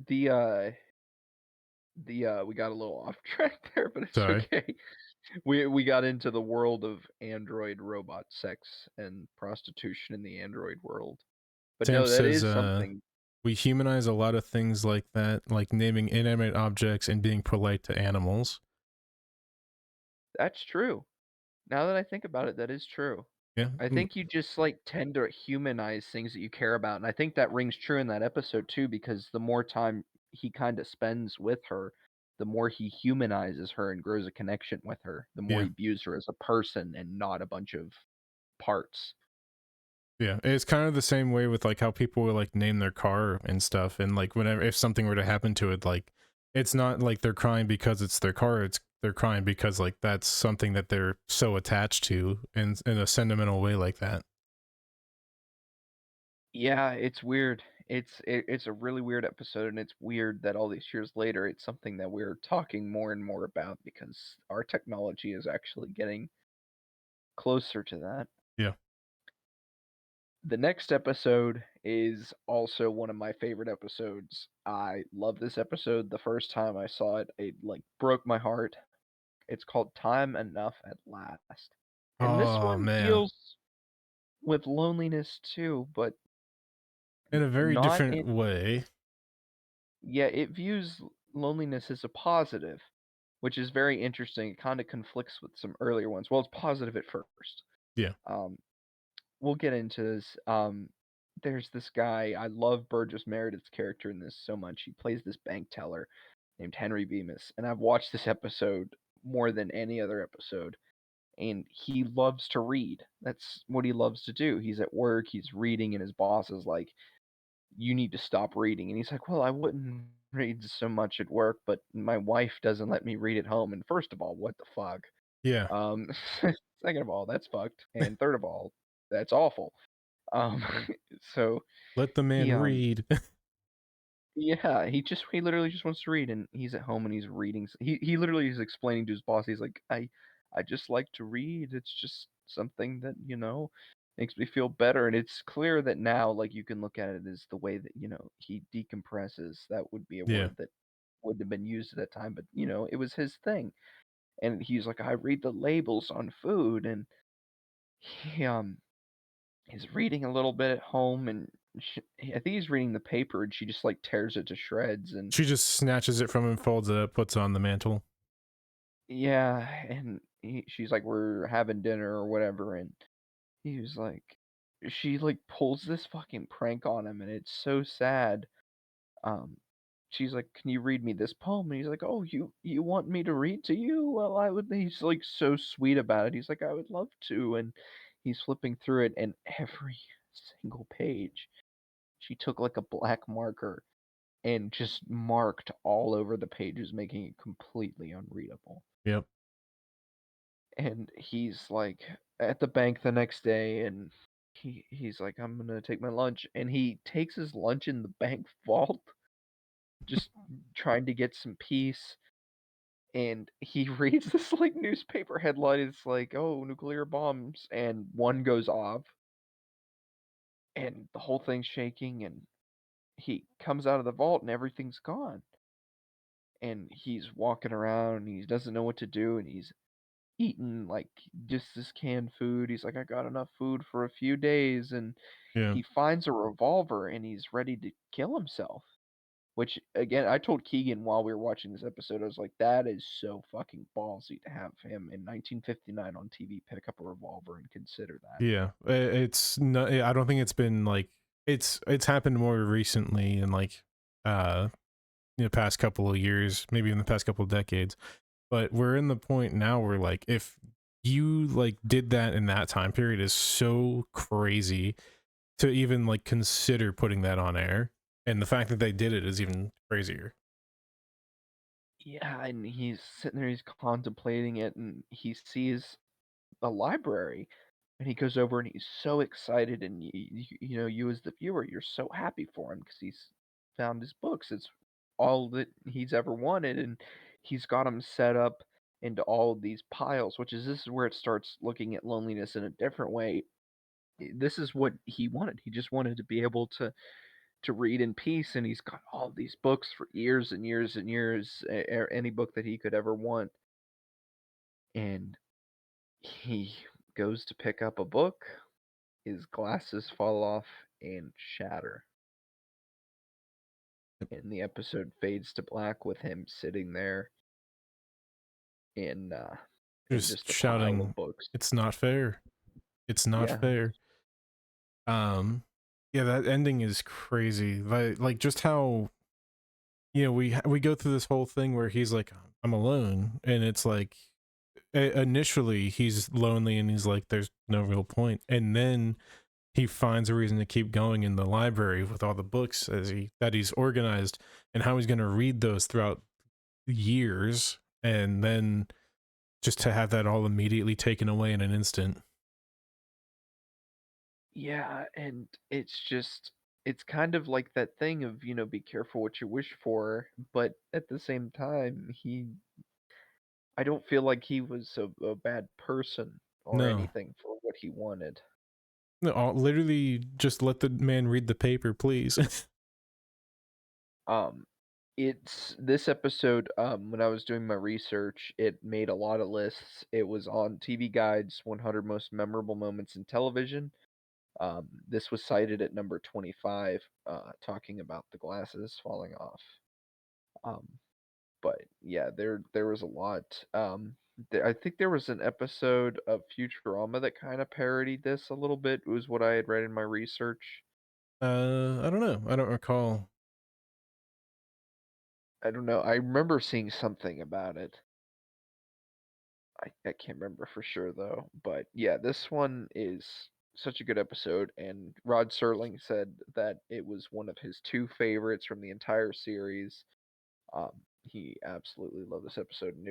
the, uh we got a little off track there, but it's sorry. okay. We got into the world of android robot sex and prostitution in the android world. But Sam no, that says is something. we humanize a lot of things like that, like naming inanimate objects and being polite to animals. That's true. Now that I think about it, that is true. Yeah. I think you just, like, tend to humanize things that you care about, and I think that rings true in that episode too, because the more time he kinda spends with her, the more he humanizes her and grows a connection with her, the more Yeah. he views her as a person and not a bunch of parts. Yeah, it's kind of the same way with like how people will like name their car and stuff, and like whenever if something were to happen to it, like it's not like they're crying because it's their car, it's they're crying because like that's something that they're so attached to in a sentimental way like that. Yeah, it's weird. It's a really weird episode, and it's weird that all these years later, it's something that we're talking more and more about because our technology is actually getting closer to that. Yeah. The next episode is also one of my favorite episodes. I love this episode. The first time I saw it, it like broke my heart. It's called Time Enough at Last. And this Oh one man, deals with loneliness too, but in a very not different in. way. Yeah, it views loneliness as a positive, which is very interesting. It kind of conflicts with some earlier ones. Well, it's positive at first. Yeah. Um, we'll get into this. There's this guy. I love Burgess Meredith's character in this so much. He plays this bank teller named Henry Bemis, and I've watched this episode more than any other episode. And he loves to read. That's what he loves to do. He's at work, he's reading, and his boss is like, "You need to stop reading." And he's like, "Well, I wouldn't read so much at work, but my wife doesn't let me read at home." And first of all, what the fuck? Yeah. Um, second of all, that's fucked. And third of all, that's awful. Um, so Let the man he read. yeah, he literally just wants to read, and he's at home and he's reading. He literally is explaining to his boss. He's like, I just like to read. It's just something that makes me feel better. And it's clear that now, like you can look at it as the way that he decompresses. That would be a Yeah. word that wouldn't have been used at that time, but it was his thing. And he's like, I read the labels on food, and he he's reading a little bit at home, and I think he's reading the paper, and she just like tears it to shreds, and She just snatches it from him, folds it up, puts it on the mantle. yeah, and she's like, we're having dinner or whatever, and he was like, she like pulls this fucking prank on him, and it's so sad. Um, she's like, "Can you read me this poem?" And he's like, "Oh, you want me to read to you? Well, I would." He's like so sweet about it. He's like, "I would love to," and he's flipping through it, and every single page, she took like a black marker and just marked all over the pages, making it completely unreadable. Yep. And he's like at the bank the next day, and he's like, "I'm gonna take my lunch," and he takes his lunch in the bank vault, just trying to get some peace. And he reads this like newspaper headline. It's like, "Oh, nuclear bombs," and one goes off, and the whole thing's shaking. And he comes out of the vault, and everything's gone. And he's walking around, and he doesn't know what to do, and he's eaten like just this canned food. He's like, "I got enough food for a few days," and Yeah. he finds a revolver and he's ready to kill himself. Which again, I told Keegan while we were watching this episode, I was like, "That is so fucking ballsy to have him in 1959 on TV pick up a revolver and consider that." Yeah. It's not, I don't think it's been like, it's happened more recently in like in the past couple of years, maybe in the past couple of decades. But we're in the point now where like if you like did that in that time period is so crazy to even like consider putting that on air. And the fact that they did it is even crazier. Yeah, and he's sitting there, he's contemplating it, and he sees a library, and he goes over and he's so excited. And you as the viewer, you're so happy for him because he's found his books. It's all that he's ever wanted, and he's got them set up into all of these piles. This is where it starts looking at loneliness in a different way. This is what he wanted. He just wanted to be able to read in peace, and he's got all these books for years and years and years, any book that he could ever want. And he goes to pick up a book, his glasses fall off and shatter, and the episode fades to black with him sitting there in Just just a pile shouting, of books. it's not fair. It's not Yeah. fair. Um, yeah, that ending is crazy. Like just how, you know, we go through this whole thing where he's like, I'm alone, and it's like initially he's lonely and he's like, there's no real point, and then he finds a reason to keep going in the library with all the books that he's organized, and how he's going to read those throughout years, and then just to have that all immediately taken away in an instant. Yeah, and it's kind of like that thing of, be careful what you wish for, but at the same time, I don't feel like he was a bad person or No, anything for what he wanted. no, literally just let the man read the paper, please. Um, it's this episode, when I was doing my research, it made a lot of lists. It was on TV Guide's 100 most memorable moments in television. This was cited at number 25, talking about the glasses falling off. Um, but yeah, there was a lot. I think there was an episode of Futurama that kind of parodied this a little bit. It was what I had read in my research. I don't know, I don't recall. I don't know. I remember seeing something about it. I can't remember for sure though. But yeah, this one is such a good episode, and Rod Serling said that it was one of his two favorites from the entire series. He absolutely loved this episode, and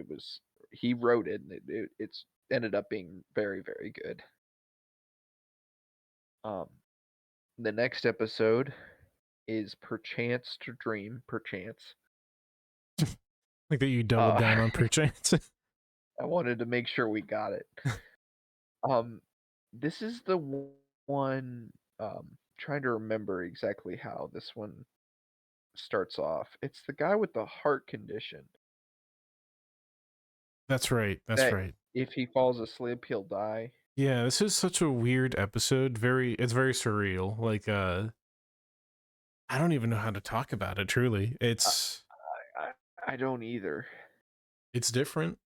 he wrote it, and it's ended up being very, very good. Um, the next episode is Perchance to Dream, Perchance. Like that you doubled Uh, down on perchance. I wanted to make sure we got it. Um, this is the one. Trying to remember exactly how this one starts off. It's the guy with the heart condition That's right, that's that right. if he falls asleep, he'll die. Yeah, this is such a weird episode. It's very surreal. Like I don't even know how to talk about it truly. I, I don't either. It's different.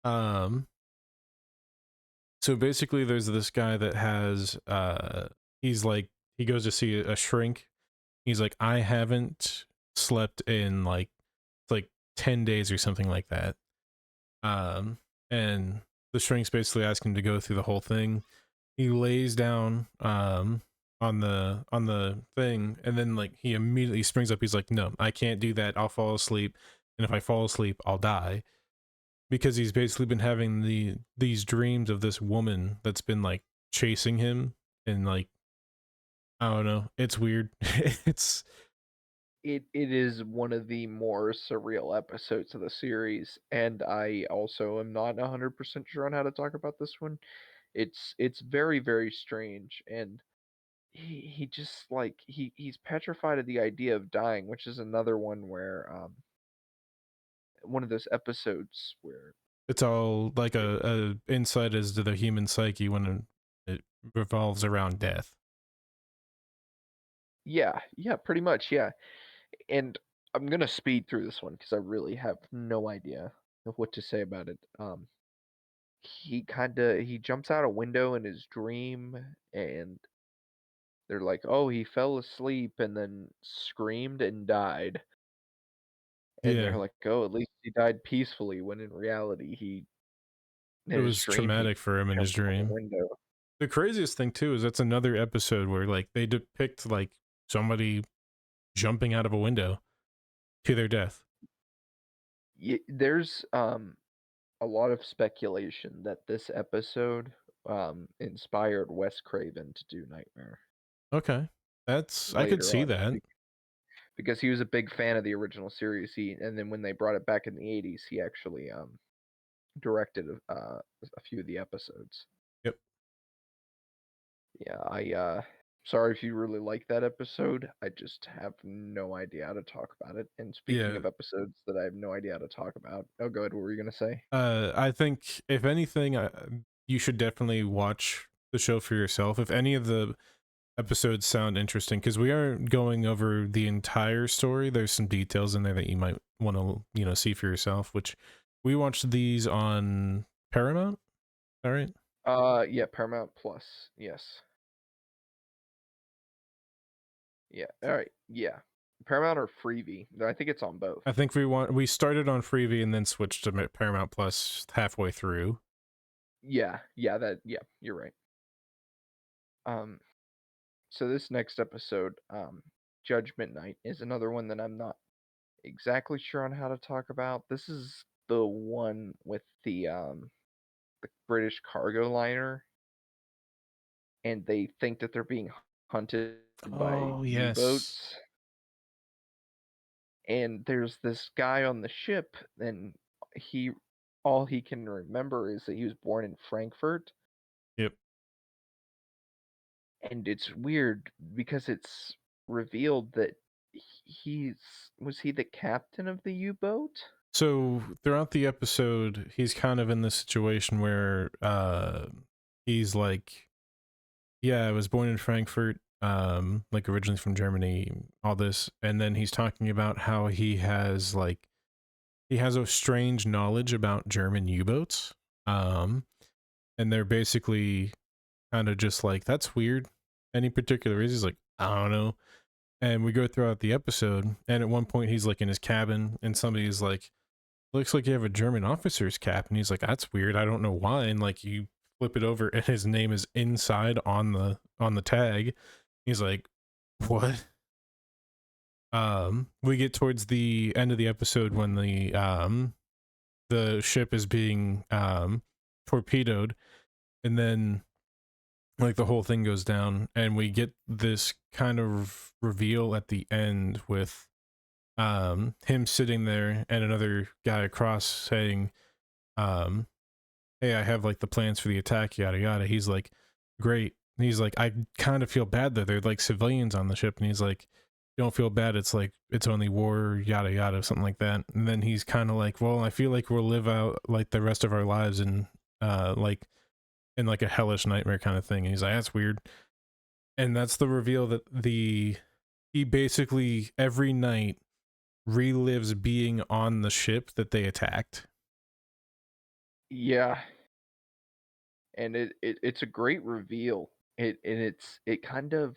Um so basically there's this guy that has he's like, he goes to see a shrink. He's like, I haven't slept in like 10 days or something like that. Um, and the shrinks basically ask him to go through the whole thing. He lays down on the thing, and then like he immediately springs up. He's like, no, I can't do that. I'll fall asleep, and if I fall asleep, I'll die. Because he's basically been having these dreams of this woman that's been like chasing him, and like, I don't know, it's weird. It's It is one of the more surreal episodes of the series, and I also am not 100% sure on how to talk about this one. It's very, very strange, and he just, like, he's petrified of the idea of dying, which is another one where, one of those episodes where it's all like it a insight as to the human psyche when it revolves around death. Yeah, yeah, pretty much, yeah, and I'm gonna speed through this one because I really have no idea of what to say about it. He jumps out a window in his dream, and they're like, "Oh, he fell asleep and then screamed and died." And Yeah, they're like, "Oh, at least he died peacefully," when in reality, he it in his was dream, he traumatic for him in his jumped out a dream. window. The craziest thing too is that's another episode where like they depict like somebody jumping out of a window to their death. There's, a lot of speculation that this episode, inspired Wes Craven to do Nightmare Okay. That's I could later see on, that. because he was a big fan of the original series, and then when they brought it back in the '80s, he actually, directed, a few of the episodes. Yep. Yeah, sorry if you really like that episode. I just have no idea how to talk about it. And speaking Yeah. of episodes that I have no idea how to talk about, oh, go ahead. What were you gonna say? I think if anything, you should definitely watch the show for yourself. If any of the episodes sound interesting, because we aren't going over the entire story. There's some details in there that you might want to, see for yourself. Which we watched these on Paramount. All right. Yeah, Paramount Plus. Yes. Yeah. All right. Yeah. Paramount or Freevee. No, I think it's on both. I think we started on Freevee and then switched to Paramount Plus halfway through. Yeah. Yeah, you're right. Um, so this next episode, Judgment Night, is another one that I'm not exactly sure on how to talk about. This is the one with the British cargo liner, and they think that they're being hunted by Oh yes. U-boats. And there's this guy on the ship, and he all he can remember is that he was born in Frankfurt. Yep. And it's weird because it's revealed that he's was he the captain of the U-boat? So throughout the episode, he's kind of in this situation where he's like, yeah, I was born in Frankfurt, like originally from Germany, all this, and then he's talking about how he has a strange knowledge about German U-boats. And they're basically kind of just like, that's weird. Any particular reason? He's like, I don't know. And we go throughout the episode, and at one point he's like in his cabin, and somebody's like, looks like you have a German officer's cap, and he's like, that's weird. I don't know why. And like you flip it over, and his name is inside on the tag. He's like, what? We get towards the end of the episode when the ship is being torpedoed, and then like the whole thing goes down, and we get this kind of reveal at the end with him sitting there and another guy across saying, hey, I have like the plans for the attack, yada yada. He's like, great. And he's like, I kind of feel bad though, they're like civilians on the ship. And he's like, don't feel bad, it's like it's only war, yada yada, something like that. And then he's kind of like, well, I feel like we'll live out like the rest of our lives in like in like a hellish nightmare kind of thing. And he's like, that's weird. And that's the reveal that he basically every night relives being on the ship that they attacked. Yeah, and it's a great reveal. it kind of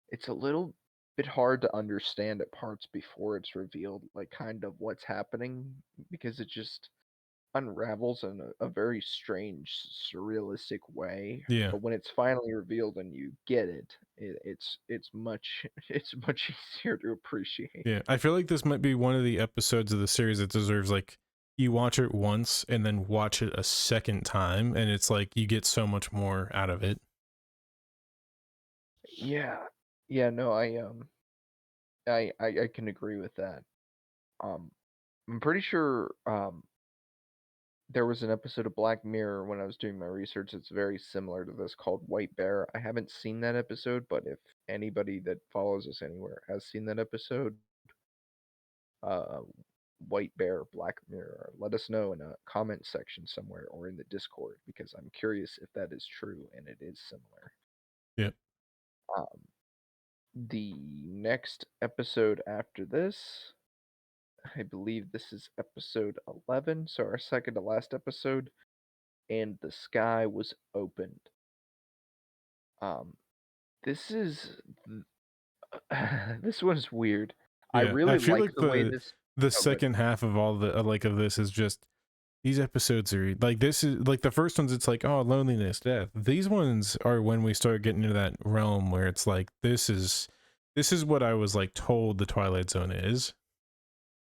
it's a little bit hard to understand at parts before it's revealed, like, kind of what's happening because it just unravels in a very strange, surrealistic way. Yeah. But when it's finally revealed and you get it, it's much it's much easier to appreciate. Yeah. I feel like this might be one of the episodes of the series that deserves like you watch it once and then watch it a second time and it's like you get so much more out of it. Yeah. Yeah, no, I can agree with that. Um, I'm pretty sure there was an episode of Black Mirror when I was doing my research that's very similar to this called White Bear. I haven't seen that episode, but if anybody that follows us anywhere has seen that episode, uh, White Bear, Black Mirror, let us know in a comment section somewhere or in the Discord because I'm curious if that is true and it is similar. Yeah. Um, the next episode after this, I believe this is episode 11, so our second to last episode, and the sky was opened. Um, this is this one's weird. I Yeah. I really feel like like the way this. the Oh, good. second half of all the like of this is just these episodes are like this is like the first ones it's like oh loneliness death these ones are when we start getting into that realm where it's like this is what I was like told the Twilight Zone is.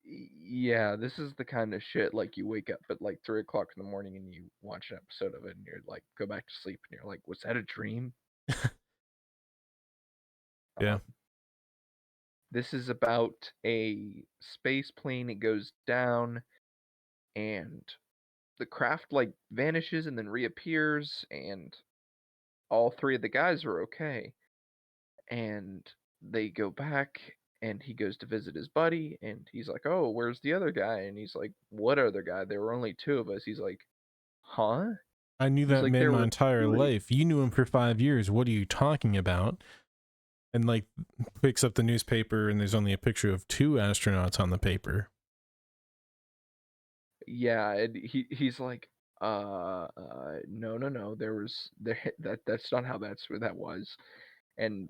Yeah, this is the kind of shit like you wake up at like 3 o'clock in the morning and you watch an episode of it and you're like go back to sleep and you're like, was that a dream? Yeah. Um, this is about a space plane. It goes down and the craft like vanishes and then reappears and all three of the guys are okay. And they go back and he goes to visit his buddy and he's like, "Oh, where's the other guy?" And he's like, "What other guy? There were only two of us." He's like, "Huh?" I knew He's that like, man "There my were entire two." life. You knew him for 5 years. What are you talking about? And like picks up the newspaper and there's only a picture of two astronauts on the paper. Yeah, and he's like, no, no, no. There was there that's not how that's where that was." And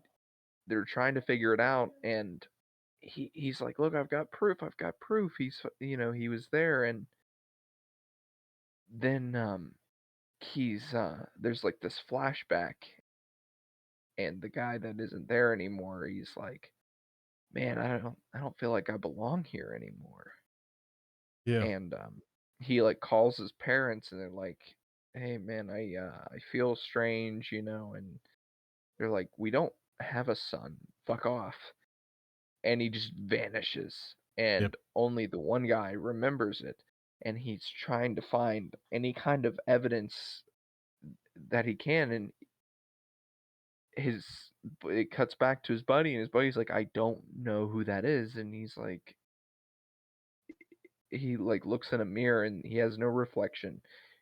they're trying to figure it out and he's like, "Look, I've got proof. I've got proof. He was there." And then he's there's like this flashback and the guy that isn't there anymore, he's like, "Man, I don't feel like I belong here anymore." Yeah. And he like calls his parents and they're like, "Hey man, I feel strange, you know." And they're like, "We don't have a son. Fuck off." And he just vanishes Yep. and only the one guy remembers it and he's trying to find any kind of evidence that he can and his it cuts back to his buddy and his buddy's like, "I don't know who that is." And he's like he like looks in a mirror and he has no reflection.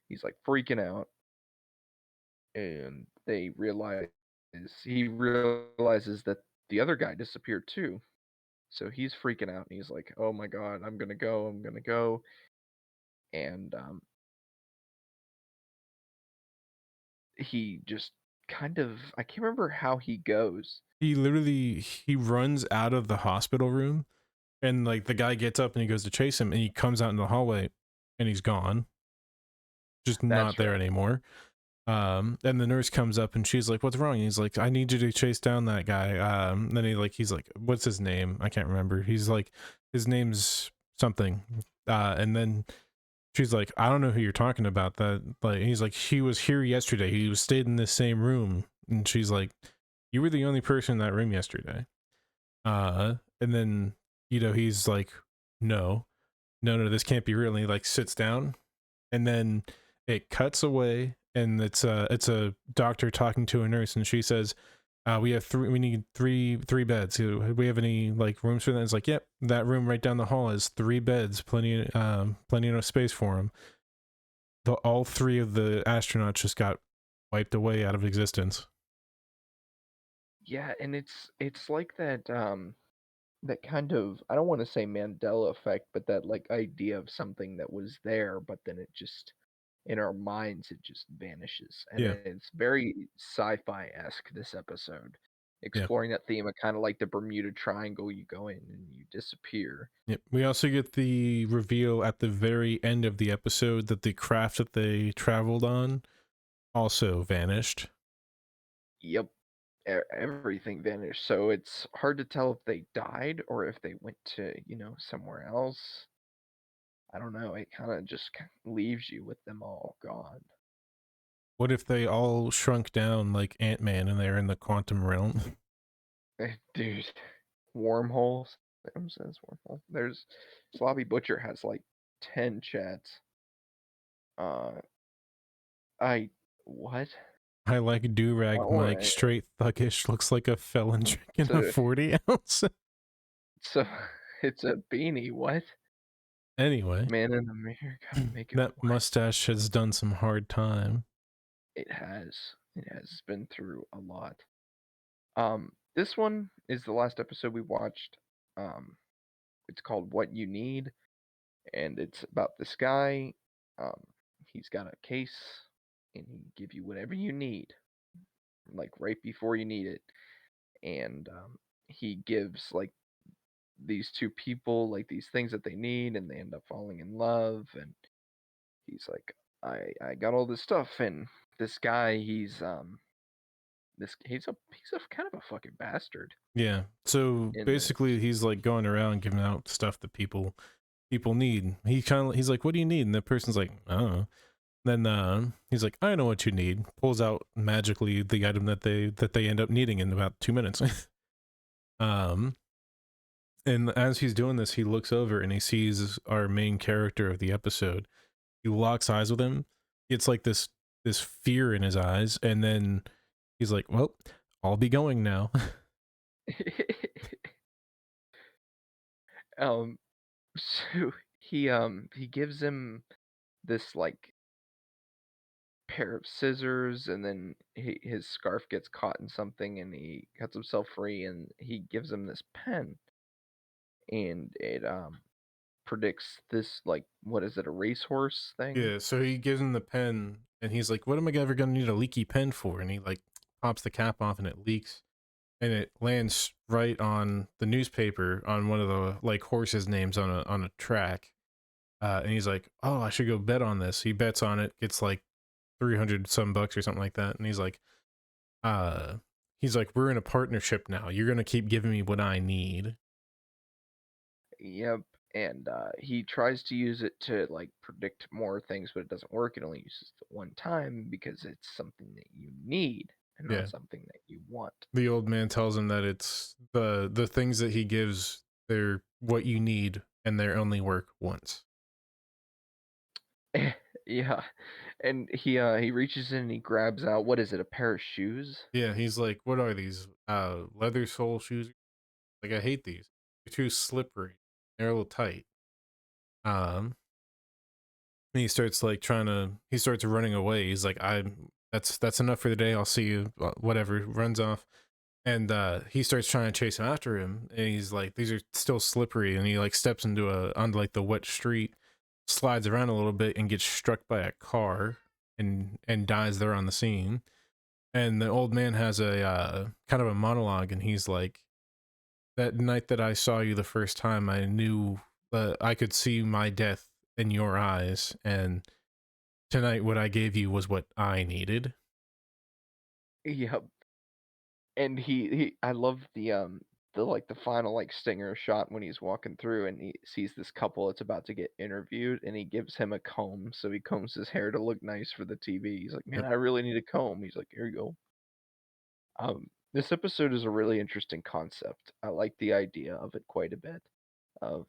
He's like freaking out and they realize he realizes that the other guy disappeared too. So he's freaking out and he's like, "Oh my god, I'm going to go. I'm going to go." And he just kind of I can't remember how he goes. He runs out of the hospital room and like the guy gets up and he goes to chase him and he comes out in the hallway and he's gone, just not That's there right. anymore. And the nurse comes up and she's like, "What's wrong?" And he's like, "I need you to chase down that guy." Then he's like, "What's his name?" I can't remember. He's like, "His name's something." And then she's like, "I don't know who you're talking about." That like he's like, "He was here yesterday. He was stayed in this same room." And she's like, "You were the only person in that room yesterday." And then he's like, "No, no, no, this can't be real." And he like sits down and then it cuts away and it's a doctor talking to a nurse and she says we need three beds. Do we have any like rooms for that? It's like, yep, that room right down the hall has 3 beds, plenty enough space for them. All three of the astronauts just got wiped away out of existence. Yeah, and it's like that that kind of I don't want to say Mandela effect, but that like idea of something that was there but then it just in our minds, it just vanishes, and Yeah. it's very sci-fi-esque, this episode, Yeah. exploring that theme of kinda like the Bermuda Triangle. You go in and you disappear. Yep. We also get the reveal at the very end of the episode that the craft that they traveled on also vanished. Yep. Everything vanished, so it's hard to tell if they died or if they went to, somewhere else. I don't know, it kinda just leaves you with them all gone. What if they all shrunk down like Ant-Man and they're in the quantum realm? Dude, wormholes. Adam says wormhole. There's Sloppy Butcher has like 10 chats. Uh, I what? I like do-rag Oh, Mike, straight thuggish, looks like a felon drinking a so 40 ounce. so it's a beanie. What? Anyway, Man in the mirror, gotta make it that what? mustache has done some hard time. It has. It has been through a lot. This one is the last episode we watched. Um, it's called What You Need, and it's about this guy. Um, he's got a case, and he give you whatever you need, like right before you need it. And he gives like these two people like these things that they need, and they end up falling in love. And he's like, I got all this stuff, and this guy, he's a kind of a fucking bastard. Yeah. So In basically this, he's like going around giving out stuff that people need. He's like, "What do you need?" And the person's like, "I don't know." Then he's like, "I know what you need." Pulls out magically the item that they end up needing in about 2 minutes. um and as he's doing this, he looks over and he sees our main character of the episode. He locks eyes with him. It's like this fear in his eyes, and then he's like, "Well, I'll be going now." um, so he gives him this like pair of scissors, and then his scarf gets caught in something, and he cuts himself free, and he gives him this pen, and it predicts this, like, what is it, a racehorse thing? Yeah, so he gives him the pen and he's like, "What am I ever gonna need a leaky pen for?" And he like pops the cap off and it leaks and it lands right on the newspaper on one of the like horses' names on a track. And he's like, "Oh, I should go bet on this." He bets on it, gets like 300 some bucks or something like that. And uh he's like, "We're in a partnership now. You're gonna keep giving me what I need." Yep. And he tries to use it to like predict more things, but it doesn't work. It only uses it one time because it's something that you need and not Yeah. something that you want. The old man tells him that it's the things that he gives, they're what you need and they only work once. Yeah. And he reaches in and he grabs out, what is it, a pair of shoes? Yeah, he's like, "What are these? Leather sole shoes? Like, I hate these. They're too slippery. They're a little tight." Um, and he starts like he starts running away. He's like, That's enough for the day. I'll see you." Whatever. Runs off, and he starts trying to chase him after him. And he's like, "These are still slippery." And he like steps onto like the wet street, slides around a little bit, and gets struck by a car, and dies there on the scene. And the old man has a kind of a monologue, and he's like, "That night that I saw you the first time, I knew I could see my death in your eyes, and tonight what I gave you was what I needed." Yep. And he I love the like the final like stinger shot when he's walking through and he sees this couple that's about to get interviewed, and he gives him a comb, so he combs his hair to look nice for the TV. He's like, "Man, Yep. I really need a comb." He's like, "Here you go." This episode is a really interesting concept. I like the idea of it quite a bit. Of,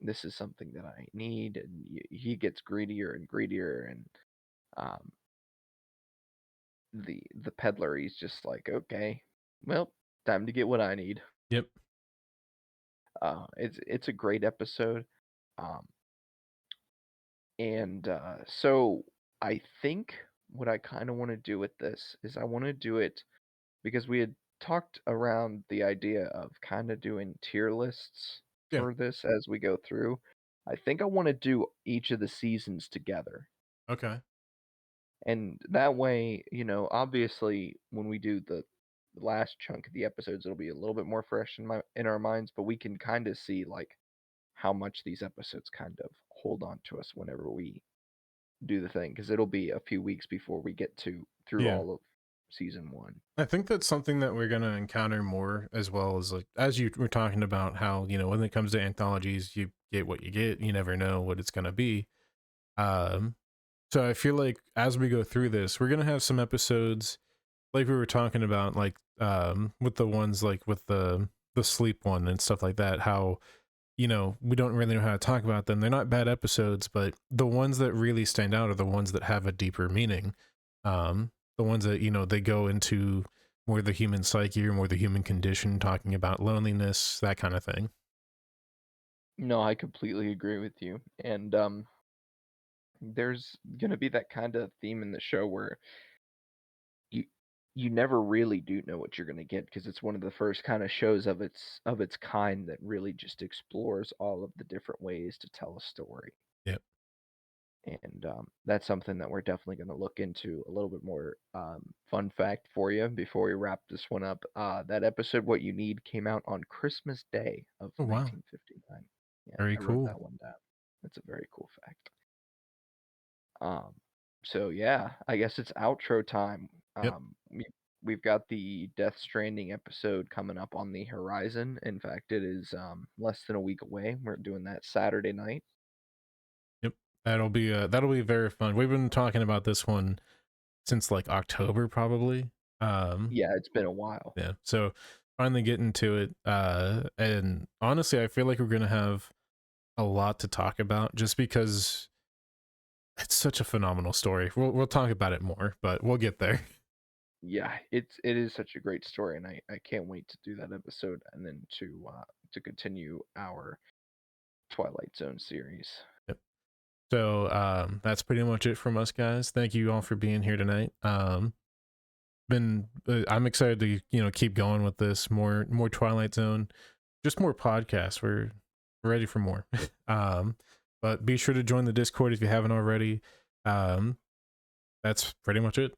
this is something that I need, and he gets greedier and greedier, and um the peddler, he's just like, "Okay, well, time to get what I need." Yep. It's a great episode, um, and so I think what I kind of want to do with this is I want to do it because we had talked around the idea of kind of doing tier lists Yeah. for this as we go through. I think I want to do each of the seasons together. Okay. And that way, obviously when we do the last chunk of the episodes, it'll be a little bit more fresh in our minds, but we can kind of see like how much these episodes kind of hold on to us whenever we do the thing, because it'll be a few weeks before we get to through Yeah. all of season one. I think that's something that we're gonna encounter more, as well as like as you were talking about how, when it comes to anthologies, you get what you get. You never know what it's gonna be. Um, so I feel like as we go through this, we're gonna have some episodes like we were talking about, like with the ones like with the sleep one and stuff like that. How we don't really know how to talk about them. They're not bad episodes, but the ones that really stand out are the ones that have a deeper meaning. The ones that, they go into more the human psyche or more the human condition, talking about loneliness, that kind of thing. No, I completely agree with you. And there's gonna be that kind of theme in the show where you you never really do know what you're gonna get, because it's one of the first kind of shows of its kind that really just explores all of the different ways to tell a story. Yep. And that's something that we're definitely going to look into a little bit more. Fun fact for you before we wrap this one up: that episode, "What You Need," came out on Christmas Day of Oh, wow. 1959. Yeah, Very I wrote cool. that one down. That's a very cool fact. Um, so yeah, I guess it's outro time. Yep. We've got the Death Stranding episode coming up on the horizon. In fact, it is less than a week away. We're doing that Saturday night. Yep. That'll be very fun. We've been talking about this one since like October, probably. Um, Yeah, it's been a while. Yeah. So finally getting to it. And honestly, I feel like we're gonna have a lot to talk about just because it's such a phenomenal story. We'll talk about it more, but we'll get there. Yeah, it is such a great story, and I can't wait to do that episode and then to continue our Twilight Zone series. Yep. So that's pretty much it from us, guys. Thank you all for being here tonight. Been I'm excited to keep going with this, more Twilight Zone, just more podcasts. We're ready for more. But be sure to join the Discord if you haven't already. Um, that's pretty much it.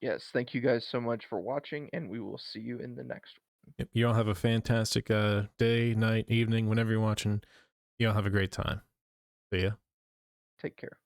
Yes, thank you guys so much for watching, and we will see you in the next one. Yep. You all have a fantastic day, night, evening, whenever you're watching. You all have a great time. See ya. Take care.